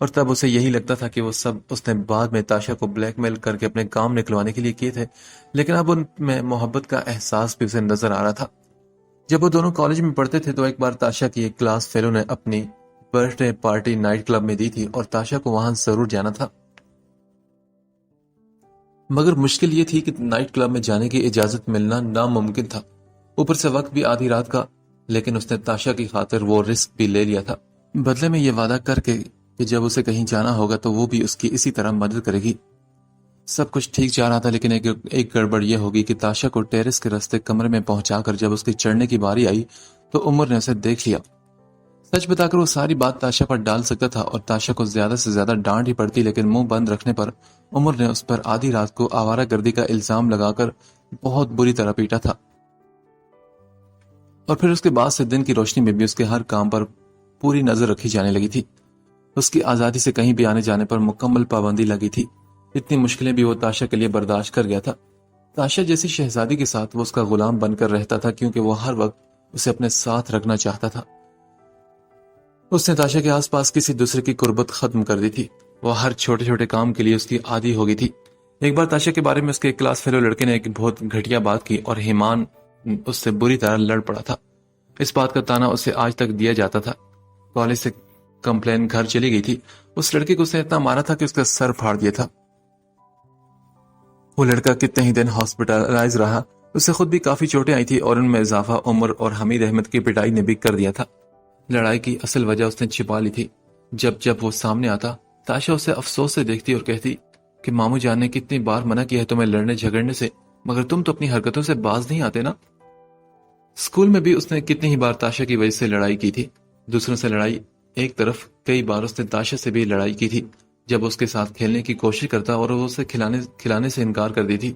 اور تب اسے یہی لگتا تھا کہ وہ سب اس نے بعد میں تاشا کو بلیک میل کر کے اپنے کام نکلوانے کے لیے کیے تھے، لیکن اب ان میں محبت کا احساس بھی اسے نظر آ رہا تھا۔ جب وہ دونوں کالج میں پڑھتے تھے تو ایک بار تاشا کی ایک کلاس فیلو نے اپنی birth day party night club میں دی تھی، اور تاشا کو وہاں ضرور جانا تھا، مگر مشکل یہ تھی کہ نائٹ کلب میں جانے کی اجازت ملنا ناممکن تھا، اوپر سے وقت بھی آدھی رات کا۔ لیکن اس نے تاشا کی خاطر وہ رسک بھی لے لیا تھا، بدلے میں یہ وعدہ کر کے کہ جب اسے کہیں جانا ہوگا تو وہ بھی اس کی اسی طرح مدد کرے گی۔ سب کچھ ٹھیک جا رہا تھا، لیکن ایک گڑبڑ یہ ہوگی کہ تاشا کو ٹیرس کے راستے کمرے میں پہنچا کر جب اس کی چڑھنے کی باری آئی تو عمر نے اسے دیکھ لیا۔ سچ بتا کر وہ ساری بات تاشا پر ڈال سکتا تھا اور تاشا کو زیادہ سے زیادہ ڈانٹ ہی پڑتی، لیکن منہ بند رکھنے پر عمر نے اس پر آدھی رات کو آوارہ گردی کا الزام لگا کر بہت بری طرح پیٹا تھا، اور پھر اس کے بعد سے دن کی روشنی میں بھی اس کے ہر کام پر پوری نظر رکھی جانے لگی تھی۔ اس کی آزادی سے کہیں بھی آنے جانے پر مکمل پابندی لگی تھی۔ اتنی مشکلیں بھی وہ تاشا کے لیے برداشت کر گیا تھا۔ تاشا جیسی شہزادی کے ساتھ وہ اس کا غلام بن کر رہتا تھا، کیونکہ وہ ہر وقت اسے اپنے ساتھ رکھنا چاہتا تھا۔ اس نے تاشا کے آس پاس کسی دوسرے کی قربت ختم کر دی تھی، وہ ہر چھوٹے چھوٹے کام کے لیے اس کی عادی ہو گئی تھی۔ ایک بار تاشا کے بارے میں اس کے کلاس فیلو لڑکے نے ایک بہت گھٹیا بات کی اور ایمان اس سے بری طرح لڑ پڑا تھا۔ اس بات کا تانا اسے آج تک دیا جاتا تھا۔ کالج سے کمپلین گھر چلی گئی تھی۔ اس لڑکے کو اس نے اتنا مارا تھا کہ اس کا سر پھاڑ دیا تھا۔ وہ لڑکا کتنے ہی دن ہاسپٹلائز رہا، اسے خود بھی کافی چوٹیں آئی تھی، اور ان میں اضافہ عمر اور حمید احمد کی پٹائی نے بھی کر دیا تھا۔ لڑائی کی اصل وجہ اس نے چھپا لی تھی۔ جب وہ سامنے آتا تاشا اسے افسوس سے دیکھتی اور کہتی کہ مامو جان نے کتنی بار منع کیا ہے تمہیں لڑنے جھگڑنے سے، مگر تم تو اپنی حرکتوں سے باز نہیں آتے نا۔ اسکول میں بھی اس نے کتنی ہی بار تاشا کی وجہ سے لڑائی کی تھی، دوسروں سے لڑائی ایک طرف، کئی بار اس نے تاشا سے بھی لڑائی کی تھی جب اس کے ساتھ کھیلنے کی کوشش کرتا اور وہ اسے کھلانے سے انکار کر دی تھی۔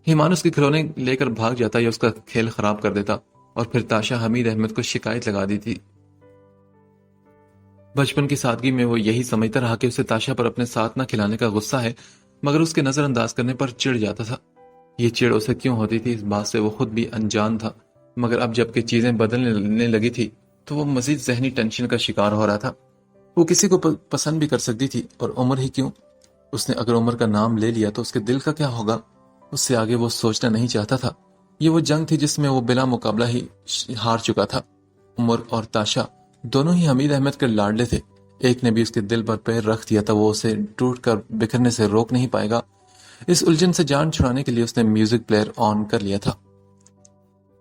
ایمان اس کے کھلونے لے کر بھاگ جاتا یا اس کا کھیل خراب کر دیتا، اور پھر تاشا حمید احمد کو شکایت لگا دی تھی۔ بچپن کی سادگی میں وہ یہی سمجھتا رہا کہ اسے تاشا پر اپنے ساتھ نہ کھلانے کا غصہ ہے، مگر اس کے نظر انداز کرنے پر چڑ جاتا تھا۔ یہ چڑ اسے کیوں ہوتی تھی اس بات سے وہ خود بھی انجان تھا، مگر اب جب کہ چیزیں بدلنے لگی تھی تو وہ مزید ذہنی ٹینشن کا شکار ہو رہا تھا۔ وہ کسی کو پسند بھی کر سکتی تھی، اور عمر ہی کیوں، اس نے اگر عمر کا نام لے لیا تو اس کے دل کا کیا ہوگا؟ اس سے آگے وہ سوچنا نہیں چاہتا تھا۔ یہ وہ جنگ تھی جس میں وہ بلا مقابلہ ہی ہار چکا تھا۔ عمر اور تاشا دونوں ہی حمید احمد کے لاڈلے تھے، ایک نے بھی اس کے دل پر پیر رکھ دیا تھا، وہ اسے ٹوٹ کر بکھرنے سے روک نہیں پائے گا۔ اس الجھن سے جان چھڑانے کے لیے اس نے میوزک پلیئر آن کر لیا تھا۔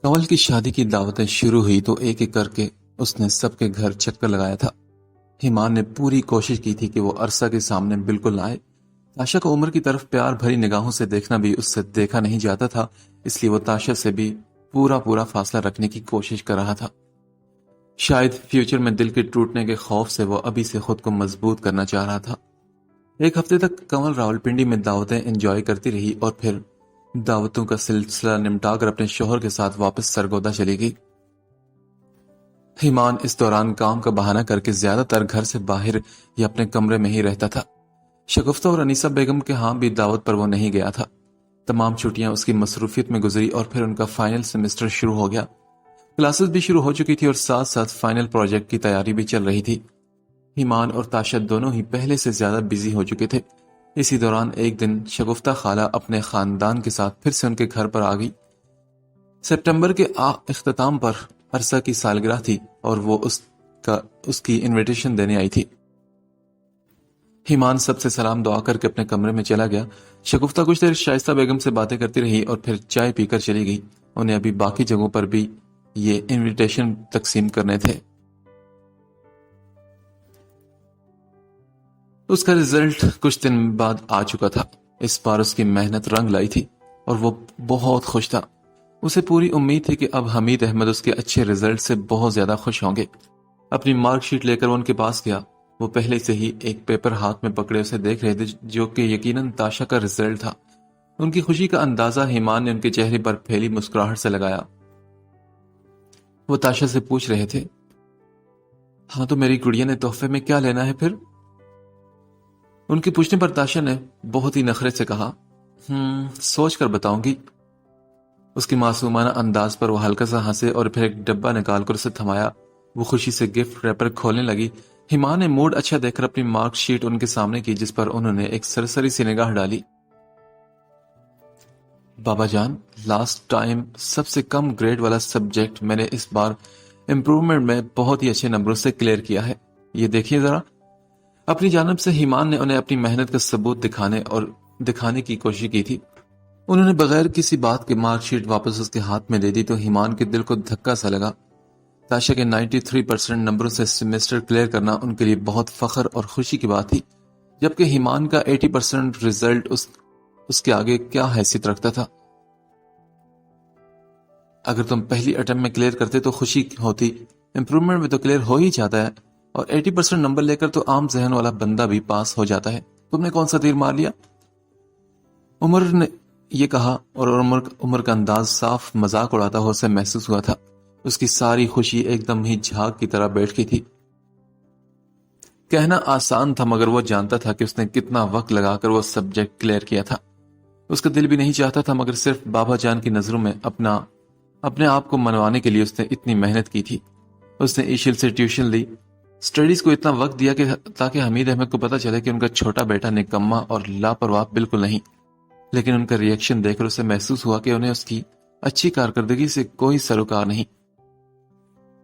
کنول کی شادی کی دعوتیں شروع ہوئی تو ایک ایک کر کے اس نے سب کے گھر چکر لگایا تھا۔ ایمان نے پوری کوشش کی تھی کہ وہ عرصہ کے سامنے بالکل نہ آئے۔ تاشا کو عمر کی طرف پیار بھری نگاہوں سے دیکھنا بھی اس سے دیکھا نہیں جاتا تھا، اس لیے وہ تاشا سے بھی پورا فاصلہ رکھنے کی کوشش کر رہا تھا۔ شاید فیوچر میں دل کے ٹوٹنے کے خوف سے وہ ابھی سے خود کو مضبوط کرنا چاہ رہا تھا۔ ایک ہفتے تک کنول راولپنڈی میں دعوتیں انجوائے کرتی رہی اور پھر دعوتوں کا سلسلہ نمٹا کر اپنے شوہر کے ساتھ واپس سرگودا چلی گئی۔ ایمان اس دوران کام کا بہانہ کر کے زیادہ تر گھر سے باہر یا اپنے کمرے میں ہی رہتا تھا۔ شگفتہ اور انیسہ بیگم کے ہاں بھی دعوت پر وہ نہیں گیا تھا۔ تمام چھٹیاں اس کی مصروفیت میں گزری اور پھر ان کا فائنل سیمسٹر شروع ہو گیا۔ کلاسز بھی شروع ہو چکی تھی اور ساتھ ساتھ فائنل پروجیکٹ کی تیاری بھی چل رہی تھی۔ ایمان اور تاشا دونوں ہی پہلے سے زیادہ بزی ہو چکے تھے۔ اسی دوران ایک دن شگفتہ خالہ اپنے خاندان کے ساتھ پھر سے ان کے گھر پر آ گئی۔ سپٹمبر کے اختتام پر عرصہ کی سالگرہ تھی اور وہ اس کی انویٹیشن دینے آئی تھی۔ ایمان سب سے سلام دعا کر کے اپنے کمرے میں چلا گیا۔ شگفتہ کچھ دیر شائستہ بیگم سے باتیں کرتی رہی اور پھر چائے پی کر چلی گئی۔ انہیں ابھی باقی جگہوں پر بھی یہ انویٹیشن تقسیم کرنے تھے۔ اس کا رزلٹ کچھ دن بعد آ چکا تھا۔ اس بار اس کی محنت رنگ لائی تھی اور وہ بہت خوش تھا۔ اسے پوری امید تھی کہ اب حمید احمد اس کے اچھے رزلٹ سے بہت زیادہ خوش ہوں گے۔ اپنی مارک شیٹ لے کر وہ ان کے پاس گیا۔ وہ پہلے سے ہی ایک پیپر ہاتھ میں پکڑے اسے دیکھ رہے تھے جو کہ یقیناً تاشا کا رزلٹ تھا۔ ان کی خوشی کا اندازہ ایمان نے ان کے چہرے پر پھیلی مسکراہٹ سے لگایا۔ وہ تاشا سے پوچھ رہے تھے، ہاں تو میری گڑیا نے تحفے میں کیا لینا ہے پھر؟ ان کے پوچھنے پر تاشا نے بہت ہی نخرے سے کہا، سوچ کر بتاؤں گی۔ اس کی معصومانہ انداز پر وہ ہلکا سا ہنسے اور پھر ایک ڈبہ نکال کر اسے تھمایا۔ وہ خوشی سے گفٹ ریپر کھولنے لگی۔ ایمان نے موڈ اچھا دیکھ کر اپنی مارک شیٹ ان کے سامنے کی جس پر انہوں نے ایک سرسری سی نگاہ ڈالی۔ بابا جان، لاسٹ ٹائم سب سے کم گریڈ والا سبجیکٹ میں نے اس بار امپروومنٹ میں بہت ہی اچھے نمبروں سے کلیئر کیا ہے، یہ دیکھیے ذرا۔ اپنی جانب سے ایمان نے انہیں اپنی محنت کا ثبوت دکھانے کی کوشش کی تھی۔ انہوں نے بغیر کسی بات کے مارک شیٹ واپس اس کے ہاتھ میں دے دی تو ایمان کے دل کو دھکا سا لگا۔ تاشا کے 93% نمبروں سے سیمسٹر کلیئر کرنا ان کے لیے بہت فخر اور خوشی کی بات تھی، جبکہ ایمان کا 80% رزلٹ اس کے آگے کیا حیثیت رکھتا تھا۔ اگر تم پہلی اٹیمپٹ میں کلیئر کرتے تو خوشی ہوتی، امپروومنٹ میں تو کلیئر ہو ہی جاتا ہے، اور 80% نمبر لے کر تو عام ذہن والا بندہ بھی پاس ہو جاتا ہے۔ تم نے کون سا تیر مار لیا؟ عمر نے یہ کہا اور عمر کا انداز صاف مذاق اڑاتا ہو اسے محسوس ہوا تھا۔ اس کی ساری خوشی ایک دم ہی جھاگ کی طرح بیٹھ گئی تھی۔ کہنا آسان تھا مگر وہ جانتا تھا کہ اس نے کتنا وقت لگا کر وہ سبجیکٹ کلیئر کیا تھا۔ اس کا دل بھی نہیں چاہتا تھا مگر صرف بابا جان کی نظروں میں اپنے آپ کو منوانے کے لیے اس نے اتنی محنت کی تھی۔ اس نے ایشل سے ٹیوشن لی، اسٹڈیز کو اتنا وقت دیا کہ تاکہ حمید احمد کو پتا چلے کہ ان کا چھوٹا بیٹا نکما اور لاپرواہ بالکل نہیں، لیکن ان کا ریئیکشن دیکھ کر اسے محسوس ہوا کہ انہیں اس کی اچھی کارکردگی سے کوئی سروکار نہیں۔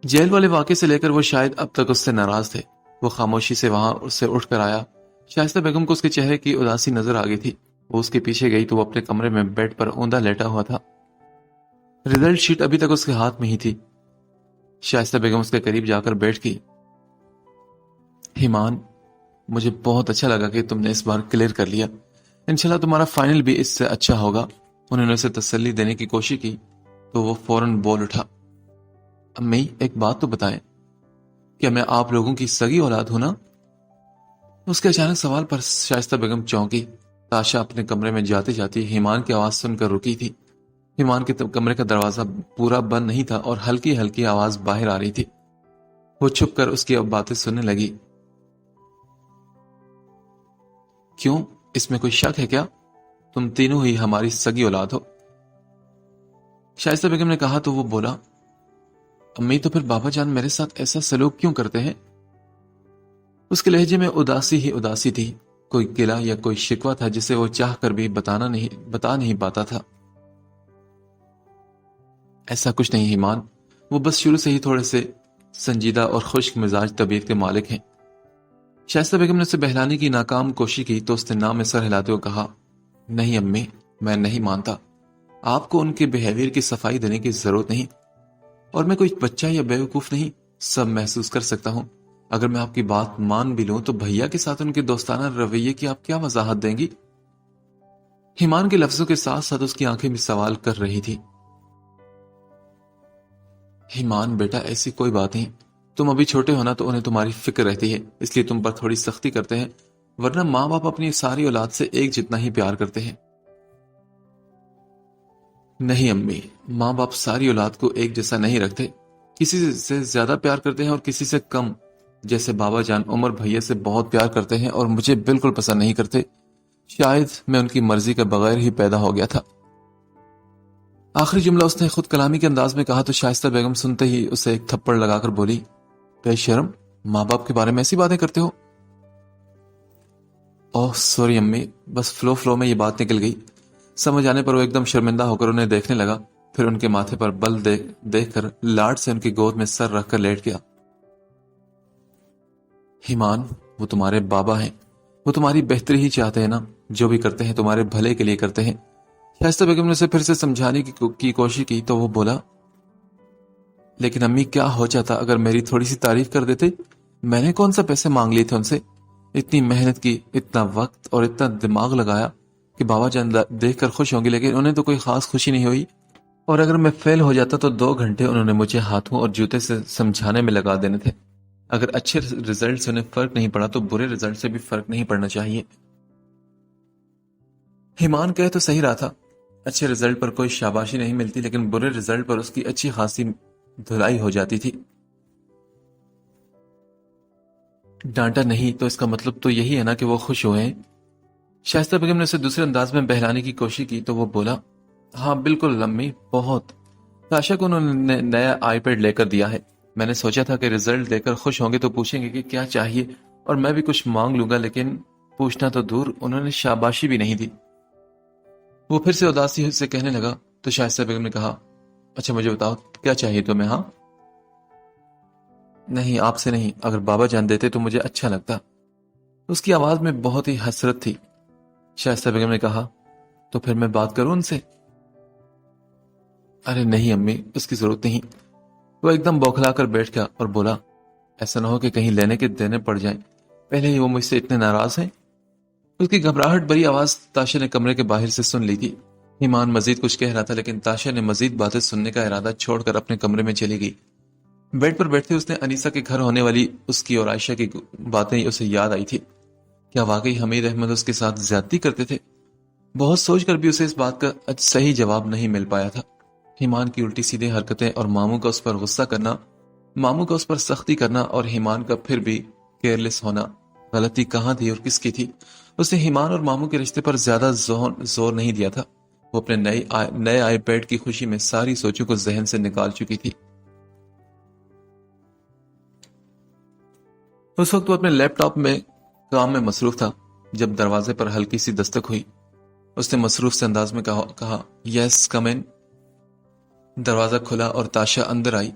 جیل والے واقعے سے لے کر وہ شاید اب تک اس سے ناراض تھے۔ وہ خاموشی سے وہاں سے اٹھ کر آیا۔ شائستہ بیگم کو اس کے چہرے کی اداسی نظر آ گئی تھی۔ وہ اس کے پیچھے گئی تو وہ اپنے کمرے میں بیڈ پر اوندا لیٹا ہوا تھا۔ رزلٹ شیٹ ابھی تک اس کے ہاتھ میں ہی تھی۔ شائستہ بیگم اس کے قریب جا کر بیٹھ گئی۔ ایمان، مجھے بہت اچھا لگا کہ تم نے اس بار کلیئر کر لیا. انشاءاللہ تمہارا فائنل بھی اس سے اچھا ہوگا. انہوں نے اسے تسلی دینے کی کوشش کی تو وہ فوراً بول اٹھا. امی ایک بات تو بتائیں, کیا میں آپ لوگوں کی سگی اولاد ہوں نا؟ اس کے اچانک سوال پر شائستہ بیگم چونکی. تاشا اپنے کمرے میں جاتی جاتی ایمان کی آواز سن کر رکی تھی. ایمان کے کمرے کا دروازہ پورا بند نہیں تھا اور ہلکی ہلکی آواز باہر آ رہی تھی. وہ چھپ کر اس کی اب باتیں سننے لگی. کیوں, اس میں کوئی شک ہے کیا؟ تم تینوں ہی ہماری سگی اولاد ہو, شائستہ بیگم نے کہا تو وہ بولا. امی تو پھر بابا جان میرے ساتھ ایسا سلوک کیوں کرتے ہیں؟ اس کے لہجے میں اداسی ہی اداسی تھی. کوئی گلہ یا کوئی شکوہ تھا جسے وہ چاہ کر بھی بتا نہیں پاتا تھا. ایسا کچھ نہیں ایمان, وہ بس شروع سے ہی تھوڑے سے سنجیدہ اور خشک مزاج طبیعت کے مالک ہیں. شائستہ بیگم نے اسے بہلانے کی ناکام کوشش کی تو اس نے نام میں سر ہلاتے ہوئے کہا. نہیں امی, میں نہیں مانتا. آپ کو ان کے بیہیویئر کی صفائی دینے کی ضرورت نہیں, اور میں کوئی بچہ یا بیوقوف نہیں, سب محسوس کر سکتا ہوں. اگر میں آپ کی بات مان بھی لوں تو بھیا کے ساتھ ان کے دوستانہ رویے کی آپ کیا وضاحت دیں گی؟ ایمان کے لفظوں کے ساتھ ساتھ اس کی آنکھیں بھی سوال کر رہی تھی. ایمان بیٹا, ایسی کوئی بات نہیں. تم ابھی چھوٹے ہونا تو انہیں تمہاری فکر رہتی ہے, اس لیے تم پر تھوڑی سختی کرتے ہیں, ورنہ ماں باپ اپنی ساری اولاد سے ایک جتنا ہی پیار کرتے ہیں. نہیں امی, ماں باپ ساری اولاد کو ایک جیسا نہیں رکھتے. کسی سے زیادہ پیار کرتے ہیں اور کسی سے کم. جیسے بابا جان عمر بھیا سے بہت پیار کرتے ہیں اور مجھے بالکل پسند نہیں کرتے. شاید میں ان کی مرضی کے بغیر ہی پیدا ہو گیا تھا. آخری جملہ اس نے خود کلامی کے انداز میں کہا تو شائستہ بیگم سنتے ہی اسے ایک تھپڑ لگا کر بولی. بے شرم, ماں باپ کے بارے میں ایسی باتیں کرتے ہو؟ اوہ سوری امی, بس فلو میں یہ بات نکل گئی. سمجھ آنے پر وہ ایک دم شرمندہ ہو کر انہیں دیکھنے لگا, پھر ان کے ماتھے پر بل دیکھ کر لاڈ سے ان کی گود میں سر رکھ کر لیٹ گیا. ایمان, وہ تمہارے بابا ہیں, وہ تمہاری بہتری ہی چاہتے ہیں نا, جو بھی کرتے ہیں تمہارے بھلے کے لیے کرتے ہیں. شائستہ بیگم نے اسے پھر سے سمجھانے کی کوشش کی تو وہ بولا. لیکن امی کیا ہو جاتا اگر میری تھوڑی سی تعریف کر دیتے؟ میں نے کون سا پیسے مانگ لیے تھے ان سے؟ اتنی محنت کی, اتنا وقت اور اتنا دماغ لگایا کہ بابا جان دیکھ کر خوش ہوں گے, لیکن انہیں تو کوئی خاص خوشی نہیں ہوئی. اور اگر میں فیل ہو جاتا تو 2 گھنٹے انہوں نے مجھے ہاتھوں اور جوتے سے سمجھانے میں لگا دینے تھے. اگر اچھے رزلٹ سے انہیں فرق نہیں پڑا تو برے رزلٹ سے بھی فرق نہیں پڑنا چاہیے. ایمان کہے تو صحیح رہا تھا. اچھے رزلٹ پر کوئی شاباشی نہیں ملتی, لیکن برے رزلٹ پر اس کی اچھی خاصی دھلائی ہو جاتی تھی. ڈانٹا نہیں تو اس کا مطلب تو یہی ہے نا کہ وہ خوش ہوئے ہیں. شائستہ بیگم نے اسے دوسرے انداز میں بہلانے کی کوشش کی تو وہ بولا. ہاں بالکل امی, بہت. تاشا کو انہوں نے نیا آئی پیڈ لے کر دیا ہے. میں نے سوچا تھا کہ رزلٹ دے کر خوش ہوں گے تو پوچھیں گے کہ کیا چاہیے, اور میں بھی کچھ مانگ لوں گا, لیکن پوچھنا تو دور, انہوں نے شاباشی بھی نہیں دی. وہ پھر سے اداسی سے کہنے لگا تو شائستہ بیگم نے کہا. اچھا مجھے بتاؤ کیا چاہیے تمہیں؟ ہاں نہیں, آپ سے نہیں, اگر بابا جان دیتے تو مجھے اچھا لگتا. اس کی آواز میں بہت ہی حسرت تھی. شائستہ بیگم نے کہا. تو پھر میں بات کروں ان سے؟ ارے نہیں امی, اس کی ضرورت نہیں. وہ ایک دم بوکھلا کر بیٹھ گیا اور بولا. ایسا نہ ہو کہ کہیں لینے کے دینے پڑ جائیں, پہلے ہی وہ مجھ سے اتنے ناراض ہیں. اس کی گھبراہٹ بری آواز تاشا نے کمرے کے باہر سے سن لی تھی. ایمان مزید کچھ کہہ رہا تھا, لیکن تاشا نے مزید باتیں سننے کا ارادہ چھوڑ کر اپنے کمرے میں چلی گئی. بیڈ پر بیٹھتے اس نے انیسہ کے گھر ہونے والی اس کی اور عائشہ کی باتیں اسے یاد آئی تھی. کیا واقعی حمید احمد اس کے ساتھ زیادتی کرتے تھے؟ بہت سوچ کر بھی اسے اس بات کا صحیح جواب نہیں مل پایا تھا. ایمان کی الٹی سیدھے حرکتیں اور ماموں کا اس پر غصہ کرنا, ماموں کا اس پر سختی کرنا, اور ایمان کا پھر بھی کیئرلیس ہونا, غلطی کہاں تھی اور کس کی تھی؟ اس نے ایمان اور ماموں کے رشتے پر زیادہ زور نہیں دیا تھا. وہ اپنے نئے آئی پیڈ کی خوشی میں ساری سوچوں کو ذہن سے نکال چکی تھی. اس وقت وہ اپنے لیپ ٹاپ میں کام میں مصروف تھا جب دروازے پر ہلکی سی دستک ہوئی. اس نے مصروف سے انداز میں کہا یس کم ان. دروازہ کھلا اور تاشا اندر آئی.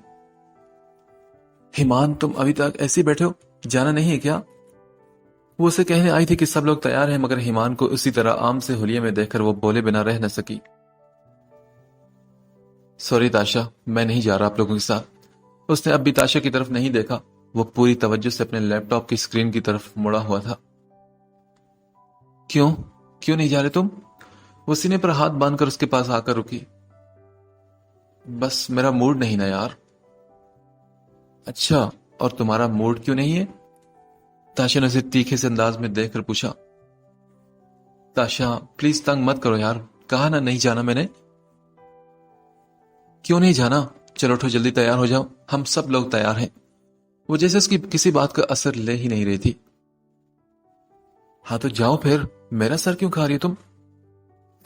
ایمان تم ابھی تک ایسے بیٹھے ہو, جانا نہیں ہے کیا؟ وہ اسے کہنے آئی تھی کہ سب لوگ تیار ہیں, مگر ایمان کو اسی طرح عام سے حلیے میں دیکھ کر وہ بولے بنا رہ نہ سکی. سوری تاشا, میں نہیں جا رہا آپ لوگوں کے ساتھ. اس نے اب بھی تاشا کی طرف نہیں دیکھا. وہ پوری توجہ سے اپنے لیپ ٹاپ کی اسکرین کی طرف مڑا ہوا تھا۔ کیوں نہیں جا رہے تم؟ وہ سینے پر ہاتھ باندھ کر اس کے پاس آ کر رکی۔ بس میرا موڈ نہیں نا یار۔ اچھا، اور تمہارا موڈ کیوں نہیں ہے؟ تاشا نے اسے تیکھے سے انداز میں دیکھ کر پوچھا۔ تاشا پلیز تنگ مت کرو یار، کہا نا نہیں جانا میں نے۔ کیوں نہیں جانا؟ چلو اٹھو جلدی تیار ہو جاؤ، ہم سب لوگ تیار ہیں۔ وہ جیسے اس کی کسی بات کا اثر لے ہی نہیں رہی تھی۔ ہاں تو جاؤ پھر، میرا سر کیوں کھا رہی تم؟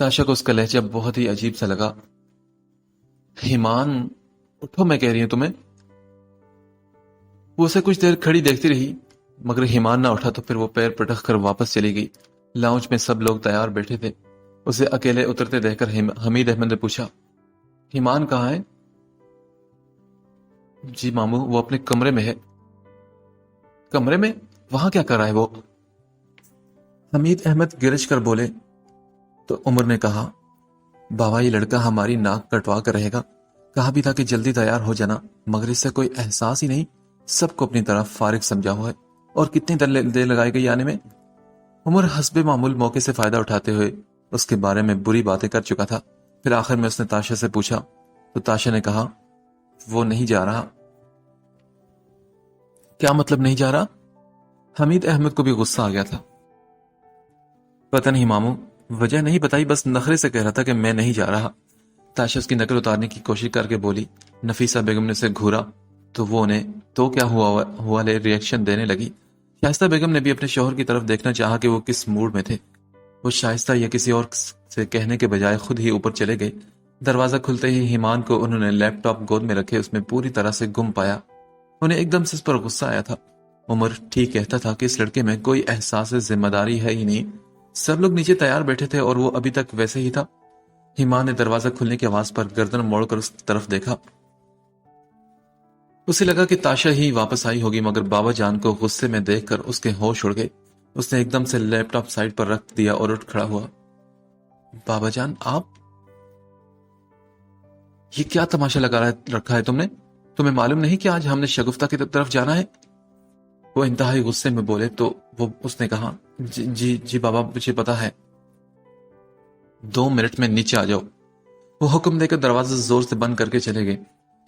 تاشا کو اس کا لہجہ بہت ہی عجیب سا لگا۔ ایمان اٹھو، میں کہہ رہی ہوں تمہیں۔ وہ اسے کچھ دیر کھڑی دیکھتی رہی، مگر ایمان نہ اٹھا تو پھر وہ پیر پٹک کر واپس چلی گئی۔ لاؤنج میں سب لوگ تیار بیٹھے تھے۔ اسے اکیلے اترتے دیکھ کر حمید احمد نے پوچھا، ایمان کہاں ہے؟ جی ماموں، وہ اپنے کمرے میں ہے۔ کمرے میں؟ وہاں کیا کر رہا ہے وہ؟ حمید احمد گرج کر بولے تو عمر نے کہا، بابا یہ لڑکا ہماری ناک کٹوا کر رہے گا، کہا بھی تھا کہ جلدی تیار ہو جانا، مگر اس سے کوئی احساس ہی نہیں، سب کو اپنی طرف فارغ سمجھا ہوا ہے۔ اور کتنی دیر لگائی گئی آنے میں؟ عمر حسب معمول موقع سے فائدہ اٹھاتے ہوئے اس کے بارے میں بری باتیں کر چکا تھا۔ پھر آخر میں اس نے تاشا سے پوچھا تو تاشا نے کہا، وہ نہیں جا رہا۔ کیا مطلب نہیں جا رہا؟ حمید احمد کو بھی غصہ آ گیا تھا۔ پتہ نہیں ماموں، وجہ نہیں بتائی، بس نخرے سے کہہ رہا تھا کہ میں نہیں جا رہا۔ تاشا اس کی نقل اتارنے کی کوشش کر کے بولی۔ نفیسہ بیگم نے اسے گھورا تو وہ انہیں تو کیا ہوا لے ریئیکشن دینے لگی۔ شائستہ بیگم نے بھی اپنے شوہر کی طرف دیکھنا چاہا کہ وہ کس موڈ میں تھے۔ وہ شائستہ یا کسی اور سے کہنے کے بجائے خود ہی اوپر چلے گئے۔ دروازہ کھلتے ہی ایمان کو انہوں نے لیپ ٹاپ گود میں رکھے اس میں پوری طرح سے گم پایا۔ انہیں ایک دم سے اس پر غصہ آیا تھا۔ عمر ٹھیک کہتا تھا کہ اس لڑکے میں کوئی احساس ذمہ داری ہے ہی نہیں۔ سب لوگ نیچے تیار بیٹھے تھے اور وہ ابھی تک ویسے ہی تھا۔ ایمان نے دروازہ کھلنے کی آواز پر گردن موڑ کر اس طرف دیکھا۔ اسے لگا کہ تاشا ہی واپس آئی ہوگی، مگر بابا جان کو غصے میں دیکھ کر اس کے ہوش اڑ گئے۔ اس نے ایک دم سے لیپ ٹاپ سائڈ پر رکھ دیا اور اٹھ کھڑا ہوا۔ بابا جان آپ؟ یہ کیا تماشا لگا رکھا ہے تم نے؟ تمہیں معلوم نہیں کہ آج ہم نے شگفتہ کی طرف جانا ہے؟ وہ انتہائی غصے میں بولے تو اس نے کہا، جی بابا مجھے پتا ہے۔ 2 منٹ میں نیچے آ جاؤ۔ وہ حکم دے کر دروازہ زور سے بند کر کے چلے گئے۔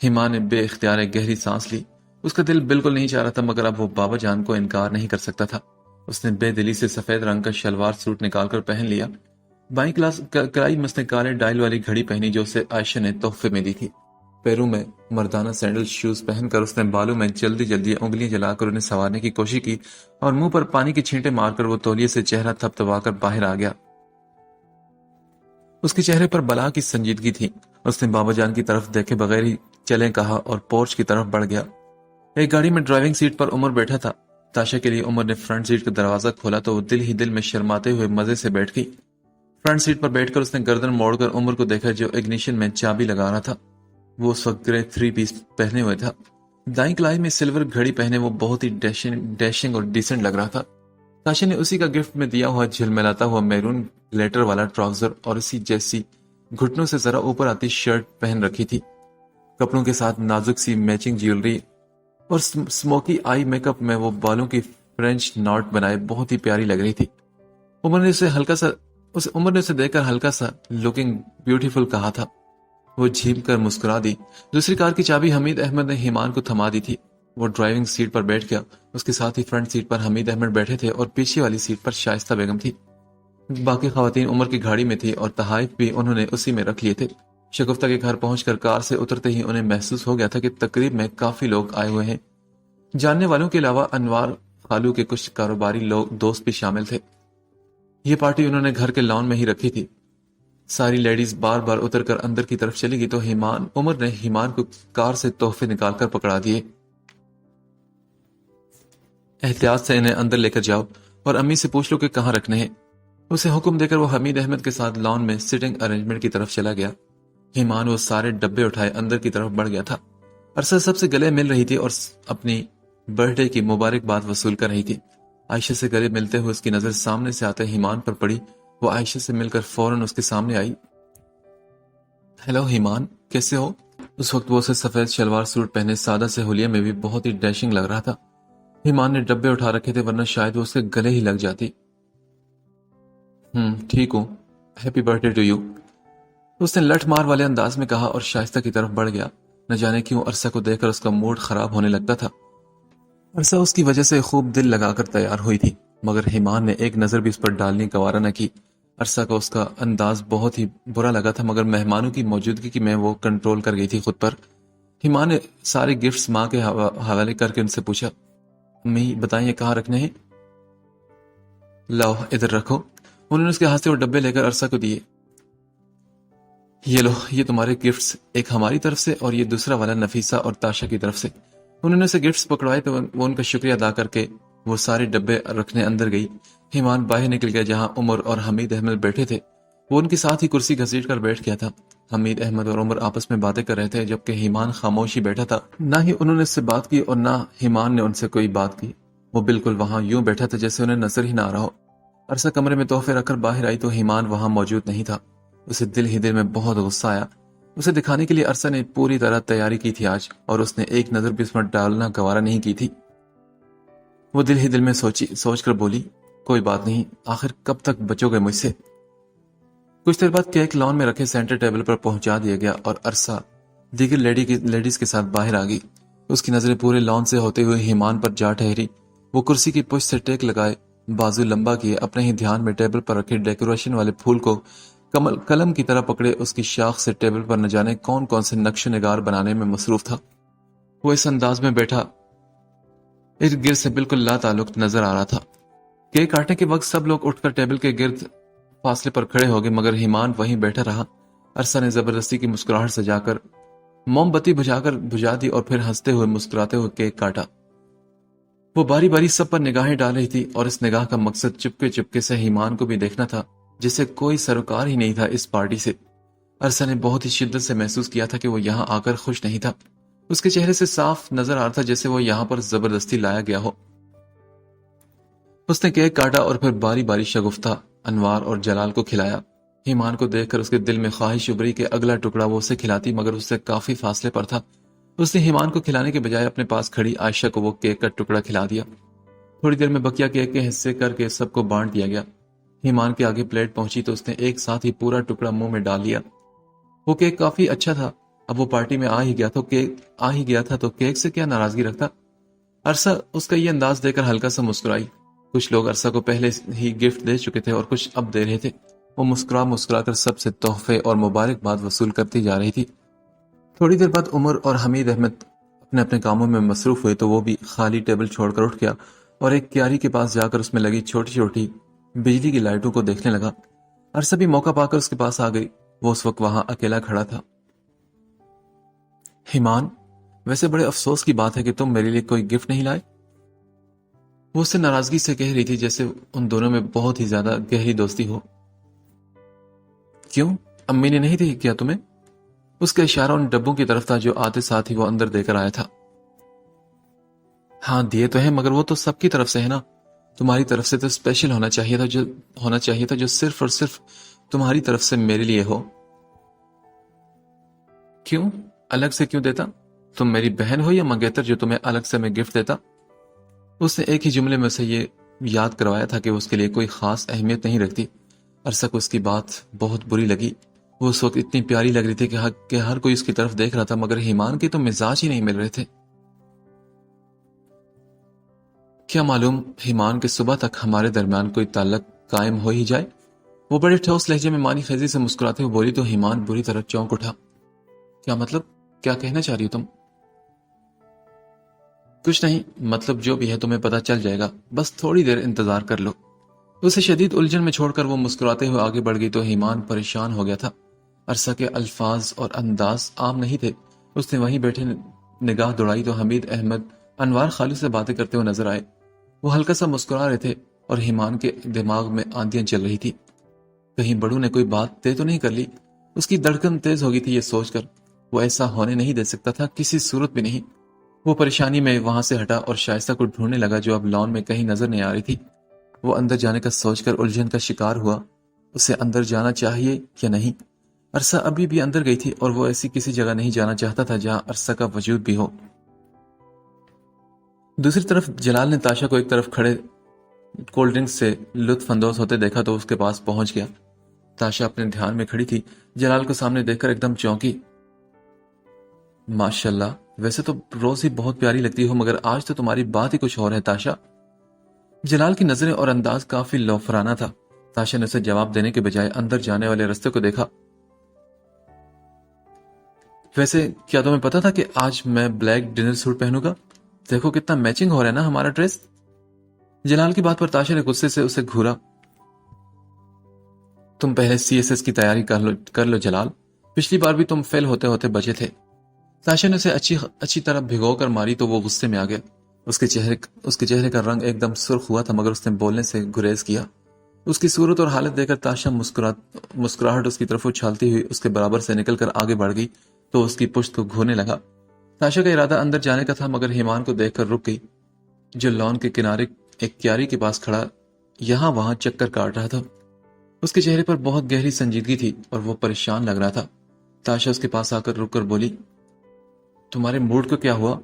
ہیما نے بے اختیار ایک گہری سانس لی۔ اس کا دل بالکل نہیں چاہ رہا تھا، مگر اب وہ بابا جان کو انکار نہیں کر سکتا تھا۔ اس نے بے دلی سے سفید رنگ کا شلوار سوٹ نکال کر پہن لیا۔ بائیں کلائی میں اس نے کالے ڈائل والی گھڑی پہنی جو اسے عائشہ نے تحفے میں دی تھی۔ پیروں میں مردانہ سینڈل شوز پہن کر اس نے بالوں میں جلدی انگلیاں جلا کر انہیں سنوارنے کی کوشش کی اور منہ پر پانی کی چھینٹیں مار کر وہ تولیے سے چہرہ تھپتھپا کر باہر آ گیا۔ اس کے چہرے پر بلا کی سنجیدگی تھی۔ اس نے بابا جان کی طرف دیکھے بغیر ہی چلیں کہا اور پورچ کی طرف بڑھ گیا۔ ایک گاڑی میں ڈرائیونگ سیٹ پر عمر بیٹھا تھا۔ تاشا کے لیے عمر نے فرنٹ سیٹ کا دروازہ کھولا تو وہ دل ہی دل میں شرماتے ہوئے مزے سے بیٹھ گئی۔ فرنٹ سیٹ پر بیٹھ کر اس نے گردن موڑ کر عمر کو دیکھا جو اگنیشن میں چابی لگا رہا تھا۔ وہ اس وقت گرے 3 پیس پہنے ہوئے تھا۔ دائیں کلائی میں سلور گھڑی پہنے وہ بہت ہی ڈیشنگ اور ڈیسنٹ لگ رہا تھا۔ تاشا نے اسی کا گفٹ میں دیا ہوا جھلملاتا ہوا میرون گلیٹر والا ٹراؤزر اور اسی جیسی گھٹنوں سے ذرا اوپر آتی شرٹ پہن رکھی تھی۔ کپڑوں کے ساتھ نازک سی میچنگ جیولری اور سموکی آئی میک اپ میں وہ بالوں کی فرینچ ناٹ بنائے بہت ہی پیاری لگ رہی تھی۔ عمر نے اسے دیکھ کر ہلکا سا لوکنگ بیوٹیفل کہا تھا۔ وہ جھیم کر مسکرا دی۔ دوسری کار کی چابی حمید احمد نے ایمان کو تھما دی تھی۔ وہ ڈرائیونگ سیٹ پر بیٹھ گیا۔ اس کے ساتھ ہی فرنٹ سیٹ پر حمید احمد بیٹھے تھے اور پیچھے والی سیٹ پر شائستہ بیگم تھی۔ باقی خواتین عمر کی گاڑی میں تھی اور تحائف بھی انہوں نے اسی میں رکھ لیے تھے۔ شگفتہ کے گھر پہنچ کر کار سے اترتے ہی انہیں محسوس ہو گیا تھا کہ تقریب میں کافی لوگ آئے ہوئے ہیں۔ جاننے والوں کے علاوہ انوار خالو کے کچھ کاروباری دوست بھی شامل تھے۔ یہ پارٹی انہوں نے گھر کے لان میں ہی رکھی تھی۔ ساری لیڈیز بار بار اتر کر اندر کی طرف چلی گئی تو عمر نے ایمان کو کار سے تحفے نکال کر پکڑا دیے۔ احتیاط سے انہیں اندر لے کر جاؤ اور امی سے پوچھ لو کہ کہاں رکھنے ہیں۔ اسے حکم دے کر وہ حمید احمد کے ساتھ لان میں سٹنگ ارینجمنٹ کی طرف چلا گیا۔ ایمان وہ سارے ڈبے اٹھائے اندر کی طرف بڑھ گیا تھا۔ عرصہ سب سے گلے مل رہی تھی اور اپنی برتھ ڈے کی مبارکباد وصول کر رہی تھی۔ عائشہ سے گلے ملتے ہوئے اس کی نظر سامنے سے آتے ایمان پر پڑی۔ وہ عائشہ سے مل کر فوراً اس کے سامنے آئی۔ ہیلو ایمان، کیسے ہو؟ اس وقت وہ اسے سفید شلوار سوٹ پہنے سادہ سے حلیے میں بھی بہت ہی ڈیشنگ لگ رہا تھا۔ ایمان نے ڈبے اٹھا رکھے تھے ورنہ شاید وہ اس کے گلے ہی لگ جاتی۔ ٹھیک ہوں، happy birthday to you, اس نے لٹ مار والے انداز میں کہا اور شائستہ کی طرف بڑھ گیا۔ نہ جانے کیوں عرصہ کو دیکھ کر اس کا موڈ خراب ہونے لگتا تھا۔ عرصہ اس کی وجہ سے خوب دل لگا کر تیار ہوئی تھی، مگر ایمان نے ایک نظر بھی اس پر ڈالنے گوارا نہ کی۔ عرصہ کو اس کا انداز بہت ہی برا لگا تھا، مگر مہمانوں کی موجودگی میں وہ کنٹرول کر گئی تھی خود پر۔ ایمان نے سارے گفٹس ماں کے حوالے کر کے ان سے پوچھا، امی بتائیں یہ کہاں رکھنے ہیں؟ لاؤ ادھر رکھو۔ انہوں نے اس کے ہاتھ سے وہ ڈبے لے کر عرصہ کو دیے۔ یہ لو، یہ تمہارے گفٹس، ایک ہماری طرف سے اور یہ دوسرا والا نفیسہ اور تاشا کی طرف سے۔ انہوں نے اسے گفٹس پکڑوائے تو وہ ان کا شکریہ ادا کر کے وہ سارے ڈبے رکھنے اندر گئی۔ ایمان باہر نکل گیا جہاں عمر اور حمید احمد بیٹھے تھے۔ وہ ان کے ساتھ ہی کرسی گھسیٹ کر بیٹھ گیا تھا۔ حمید احمد اور عمر آپس میں باتیں کر رہے تھے جبکہ ایمان خاموش ہی بیٹھا تھا۔ نہ ہی انہوں نے اس سے بات کی اور نہ ایمان نے ان سے کوئی بات کی۔ وہ بالکل وہاں یوں بیٹھا تھا جیسے انہیں نظر ہی نہ آ رہا ہو۔ عرصہ کمرے میں تحفے رکھ کر باہر آئی تو ایمان وہاں موجود نہیں تھا۔ اسے دل ہی دل میں بہت غصہ آیا۔ اسے دکھانے کے لیے عرصہ نے پوری طرح تیاری کی تھی آج، اور اس نے ایک نظر بھی اس پر ڈالنا گوارا نہیں کی تھی۔ وہ دل ہی دل میں سوچ کر بولی، کوئی بات نہیں، آخر کب تک بچو گے مجھ سے۔ کچھ دیر بعد کیک لان میں رکھے سینٹر ٹیبل پر پہنچا دیا گیا اور عرصہ دیگر لیڈیز کے ساتھ باہر آ گئی۔ اس کی نظریں پورے لان سے ہوتے ہوئے ایمان پر جا ٹھہری۔ وہ کرسی کی پشت سے ٹیک لگائے، بازو لمبا کیے، اپنے ہی دھیان میں ٹیبل پر رکھے ڈیکوریشن والے پھول کو قلم کی طرح پکڑے اس کی شاخ سے ٹیبل پر نہ جانے کون کون سے نقش و نگار بنانے میں مصروف تھا۔ وہ اس انداز میں بیٹھا ارد گرد سے بالکل لا تعلق نظر آ رہا تھا۔ کیک کاٹنے کے وقت سب لوگ اٹھ کر ٹیبل کے گرد فاصلے پر کھڑے ہو گئے، مگر ایمان وہیں بیٹھا رہا۔ عرصہ نے زبردستی کی مسکراہٹ سجا کر موم بتی بجھا دی اور پھر ہنستے ہوئے مسکراتے ہوئے کیک کاٹا۔ وہ باری باری سب پر نگاہیں ڈال رہی تھی اور اس نگاہ کا مقصد چپکے سے ایمان کو بھی دیکھنا تھا، جسے کوئی سروکار ہی نہیں تھا اس پارٹی سے۔ عرصہ نے بہت ہی شدت سے محسوس کیا تھا کہ وہ یہاں آ کر خوش نہیں تھا۔ اس کے چہرے سے صاف نظر آ رہا تھا جیسے وہ یہاں پر زبردستی لایا گیا ہو۔ اس نے کیک کاٹا اور پھر باری باری شگفتہ، انوار اور جلال کو کھلایا۔ ایمان کو دیکھ کر اس کے دل میں خواہش ابھری کہ اگلا ٹکڑا وہ اسے کھلاتی، مگر اس سے کافی فاصلے پر تھا۔ اس نے ایمان کو کھلانے کے بجائے اپنے پاس کھڑی عائشہ کو وہ کیک کا ٹکڑا کھلا دیا۔ تھوڑی دیر میں بقیہ کیک کے حصے کر کے سب کو بانٹ دیا گیا۔ ایمان کے آگے پلیٹ پہنچی تو اس نے ایک ساتھ ہی پورا ٹکڑا منہ میں ڈال لیا۔ وہ کیک کافی اچھا تھا۔ اب وہ پارٹی میں آ ہی گیا تھا تو کیک سے کیا ناراضگی رکھتا۔ عرصہ اس کا یہ انداز دے کر ہلکا سا مسکرائی۔ کچھ لوگ عرصہ کو پہلے ہی گفٹ دے چکے تھے اور کچھ اب دے رہے تھے۔ وہ مسکرا کر سب سے تحفے اور مبارکباد وصول کرتی جا رہی تھی۔ تھوڑی دیر بعد عمر اور حمید احمد اپنے کاموں میں مصروف ہوئے تو وہ بھی خالی ٹیبل چھوڑ کر اٹھ گیا اور ایک کیاری کے پاس جا کر اس میں لگی چھوٹی چھوٹی بجلی کی لائٹوں کو دیکھنے لگا۔ عرصہ بھی موقع پا کر اس کے پاس آ گئی۔ وہ اس وقت وہاں اکیلا کھڑا تھا۔ ایمان، ویسے بڑے افسوس کی بات ہے کہ تم میرے لیے کوئی گفٹ نہیں لائے۔ وہ اس سے ناراضگی سے کہہ رہی تھی جیسے ان دونوں میں بہت ہی زیادہ گہری دوستی ہو۔ کیوں، امی نے نہیں دی کیا تمہیں؟ اس کا اشارہ ان ڈبوں کی طرف تھا جو آتے ساتھ ہی وہ اندر دے کر آیا تھا۔ ہاں دیے تو ہیں، مگر وہ تو سب کی طرف سے ہے نا۔ تمہاری طرف سے تو اسپیشل ہونا چاہیے تھا جو صرف اور صرف تمہاری طرف سے میرے لیے ہو۔ کیوں الگ سے کیوں دیتا؟ تم میری بہن ہو یا منگیتر جو تمہیں الگ سے میں گفٹ دیتا؟ اس نے ایک ہی جملے میں اسے یہ یاد کروایا تھا کہ اس کے لیے کوئی خاص اہمیت نہیں رکھتی۔ عرصہ کو اس کی بات بہت بری لگی۔ وہ اس وقت اتنی پیاری لگ رہی تھی کہ ہر کوئی اس کی طرف دیکھ رہا تھا، مگر ایمان کے تو مزاج ہی نہیں مل رہے تھے۔ کیا معلوم ایمان کے صبح تک ہمارے درمیان کوئی تعلق قائم ہو ہی جائے۔ وہ بڑے ٹھوس لہجے میں مانی خیزی سے مسکراتے ہوئے بولی تو ایمان بری طرح چونک اٹھا۔ کیا مطلب؟ کیا کہنا چاہ رہی ہو تم؟ کچھ نہیں، مطلب جو بھی ہے تمہیں پتہ چل جائے گا، بس تھوڑی دیر انتظار کر لو۔ اسے شدید الجھن میں چھوڑ کر وہ مسکراتے ہوئے آگے بڑھ گئی تو ایمان پریشان ہو گیا تھا۔ عرصہ کے الفاظ اور انداز عام نہیں تھے۔ اس نے وہیں بیٹھے نگاہ دوڑائی تو حمید احمد انوار خالد سے باتیں کرتے ہوئے نظر آئے۔ وہ ہلکا سا مسکرا رہے تھے اور ایمان کے دماغ میں آندیاں چل رہی تھی، کہیں بڑوں نے کوئی بات طے تو نہیں کر لی۔ اس کی دھڑکن تیز ہو گئی تھی یہ سوچ کر۔ وہ ایسا ہونے نہیں دے سکتا تھا، کسی صورت بھی نہیں۔ وہ پریشانی میں وہاں سے ہٹا اور شائستہ کو ڈھونڈنے لگا جو اب لان میں کہیں نظر نہیں آ رہی تھی۔ وہ اندر جانے کا سوچ کر الجھن کا شکار ہوا، اسے اندر جانا چاہیے یا نہیں۔ عرصہ ابھی بھی اندر گئی تھی اور وہ ایسی کسی جگہ نہیں جانا چاہتا تھا جہاں عرصہ کا وجود بھی ہو۔ دوسری طرف جلال نے تاشا کو ایک طرف کھڑے کولڈ ڈرنک سے لطف اندوز ہوتے دیکھا تو اس کے پاس پہنچ گیا۔ تاشا اپنے دھیان میں کھڑی تھی، جلال کو سامنے دیکھ کر ایک دم چونکی۔ ماشاءاللہ، ویسے تو روز ہی بہت پیاری لگتی ہو، مگر آج تو تمہاری بات ہی کچھ اور ہے تاشا۔ جلال کی نظریں اور انداز کافی لوفرانہ تھا۔ تاشا نے اسے جواب دینے کے بجائے اندر جانے والے رستے کو دیکھا۔ ویسے کیا تمہیں پتا تھا کہ آج میں بلیک ڈنر سوٹ پہنوں گا؟ دیکھو کتنا میچنگ ہو رہا ہے نا ہمارا ڈریس۔ جلال کی بات پر تاشا نے غصے سے اسے گھورا۔ تم پہلے CSS کی تیاری کر لو جلال، پچھلی بار بھی تم فیل ہوتے ہوتے بچے تھے۔ تاشا نے اسے اچھی طرح بھگو کر ماری تو وہ غصے میں آ گیا۔ اس کے چہرے کا رنگ ایک دم سرخ ہوا تھا، مگر اس نے بولنے سے گریز کیا۔ اس کی صورت اور حالت دیکھ کر تاشا مسکراہٹ اس کی طرف اچھالتی ہوئی اس کے برابر سے نکل کر آگے بڑھ گئی تو اس کی پشت کو گھورنے لگا۔ تاشا کا ارادہ اندر جانے کا تھا، مگر ایمان کو دیکھ کر رک گئی، جو لان کے کنارے ایک کیاری کے پاس کھڑا یہاں وہاں چکر کاٹ رہا تھا۔ اس کے چہرے پر بہت گہری سنجیدگی تھی اور وہ پریشان لگ رہا تھا۔ تاشا اس کے پاس آ کر رک کر بولی، تمہارے موڈ کو کیا ہوا؟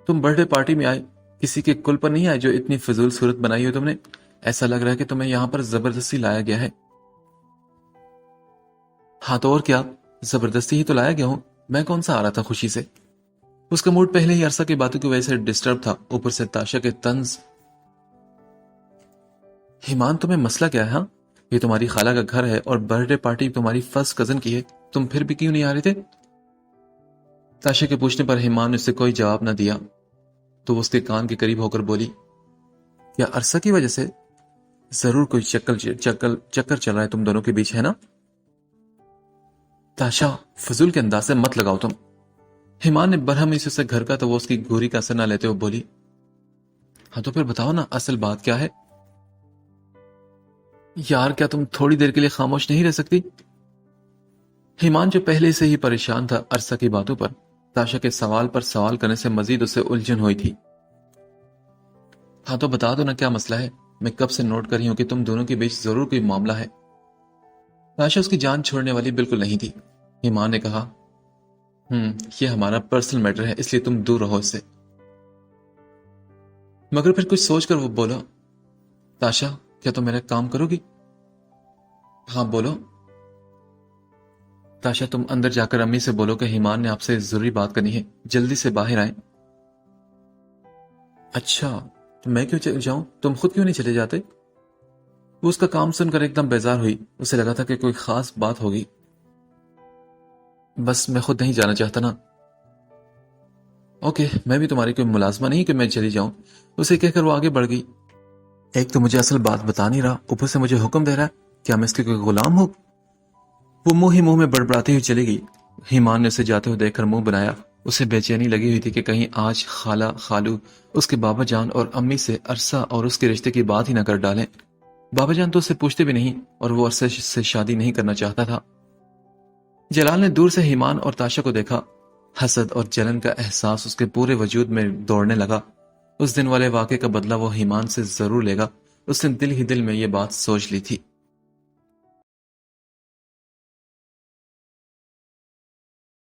تم برتھ ڈے پارٹی میں آئے، کسی کے کل پر نہیں آئے جو اتنی فضول صورت بنائی ہو تم نے؟ ایسا لگ رہا ہے کہ تمہیں یہاں پر زبردستی لایا گیا ہے۔ ہاں تو اور کیا، زبردستی ہی تو لایا گیا ہوں، میں کون سا آ رہا تھا خوشی سے۔ اس کا موڈ پہلے ہی عرصہ کی باتوں کی وجہ سے ڈسٹرب تھا، اوپر سے تاشا کے طنز۔ ایمان تمہیں مسئلہ کیا ہے؟ ہاں، یہ تمہاری خالہ کا گھر ہے اور برتھ ڈے پارٹی تمہاری فرسٹ کزن کی ہے، تم پھر بھی کیوں نہیں آ رہے تھے؟ تاشا کے پوچھنے پر ایمان نے اسے کوئی جواب نہ دیا تو وہ اس کے کان کے قریب ہو کر بولی، کیا عرصہ کی وجہ سے؟ ضرور کوئی چکر چل رہا ہے تم دونوں کے بیچ، ہے نا؟ تاشا، فضول کے انداز سے مت لگاؤ تم۔ ایمان نے برہمی سے اسے گھر کا تو وہ اس کی گھوری کا اثر نہ لیتے ہوئے بولی، ہاں تو پھر بتاؤ نا اصل بات کیا ہے؟ یار کیا تم تھوڑی دیر کے لیے خاموش نہیں رہ سکتی؟ ایمان جو پہلے سے ہی پریشان تھا عرصہ کی باتوں پر، تاشا کے سوال پر سوال کرنے سے مزید اسے الجھن ہوئی تھی۔ ہاں تو بتا دو نا کیا مسئلہ ہے، میں کب سے نوٹ کر رہی ہوں کہ تم دونوں کے بیچ ضرور کوئی معاملہ ہے۔ تاشا اس کی جان چھوڑنے والی بالکل نہیں تھی۔ ایمان نے کہا، یہ ہمارا پرسنل میٹر ہے، اس لیے تم دور رہو اس سے۔ مگر پھر کچھ سوچ کر وہ بولا، تاشا کیا تم میرا کام کرو گی؟ ہاں بولو۔ تاشا تم اندر جا کر امی سے بولو کہ ایمان نے آپ سے ضروری بات کرنی ہے، جلدی سے باہر آئیں۔ اچھا تو میں کیوں جاؤں، تم خود کیوں نہیں چلے جاتے؟ وہ اس کا کام سن کر ایک دم بیزار ہوئی، اسے لگا تھا کہ کوئی خاص بات ہوگی۔ بس میں خود نہیں جانا چاہتا نا۔ اوکے، میں بھی تمہاری کوئی ملازمہ نہیں کہ میں چلی جاؤں، اسے کہہ کر وہ آگے بڑھ گئی۔ ایک تو مجھے اصل بات بتا نہیں رہا، اوپر سے مجھے حکم دے رہا ہے، کیا میں اس کے کوئی غلام ہوں؟ وہ منہ ہی منہ میں بڑبڑاتی ہوئی چلی گئی۔ ایمان نے اسے جاتے ہوئے دیکھ کر منہ بنایا۔ اسے بے چینی لگی ہوئی تھی کہ کہیں آج خالہ، خالو، اس کے بابا جان اور امی سے عرصہ اور اس کے رشتے کی بات ہی نہ کر ڈالیں۔ بابا جان تو اسے پوچھتے بھی نہیں اور وہ عرصے سے شادی نہیں کرنا چاہتا تھا۔ جلال نے دور سے ایمان اور تاشا کو دیکھا۔ حسد اور جلن کا احساس اس کے پورے وجود میں دوڑنے لگا۔ اس دن والے واقعے کا بدلہ وہ ایمان سے ضرور لے گا، اس نے دل ہی دل میں یہ بات سوچ لی تھی۔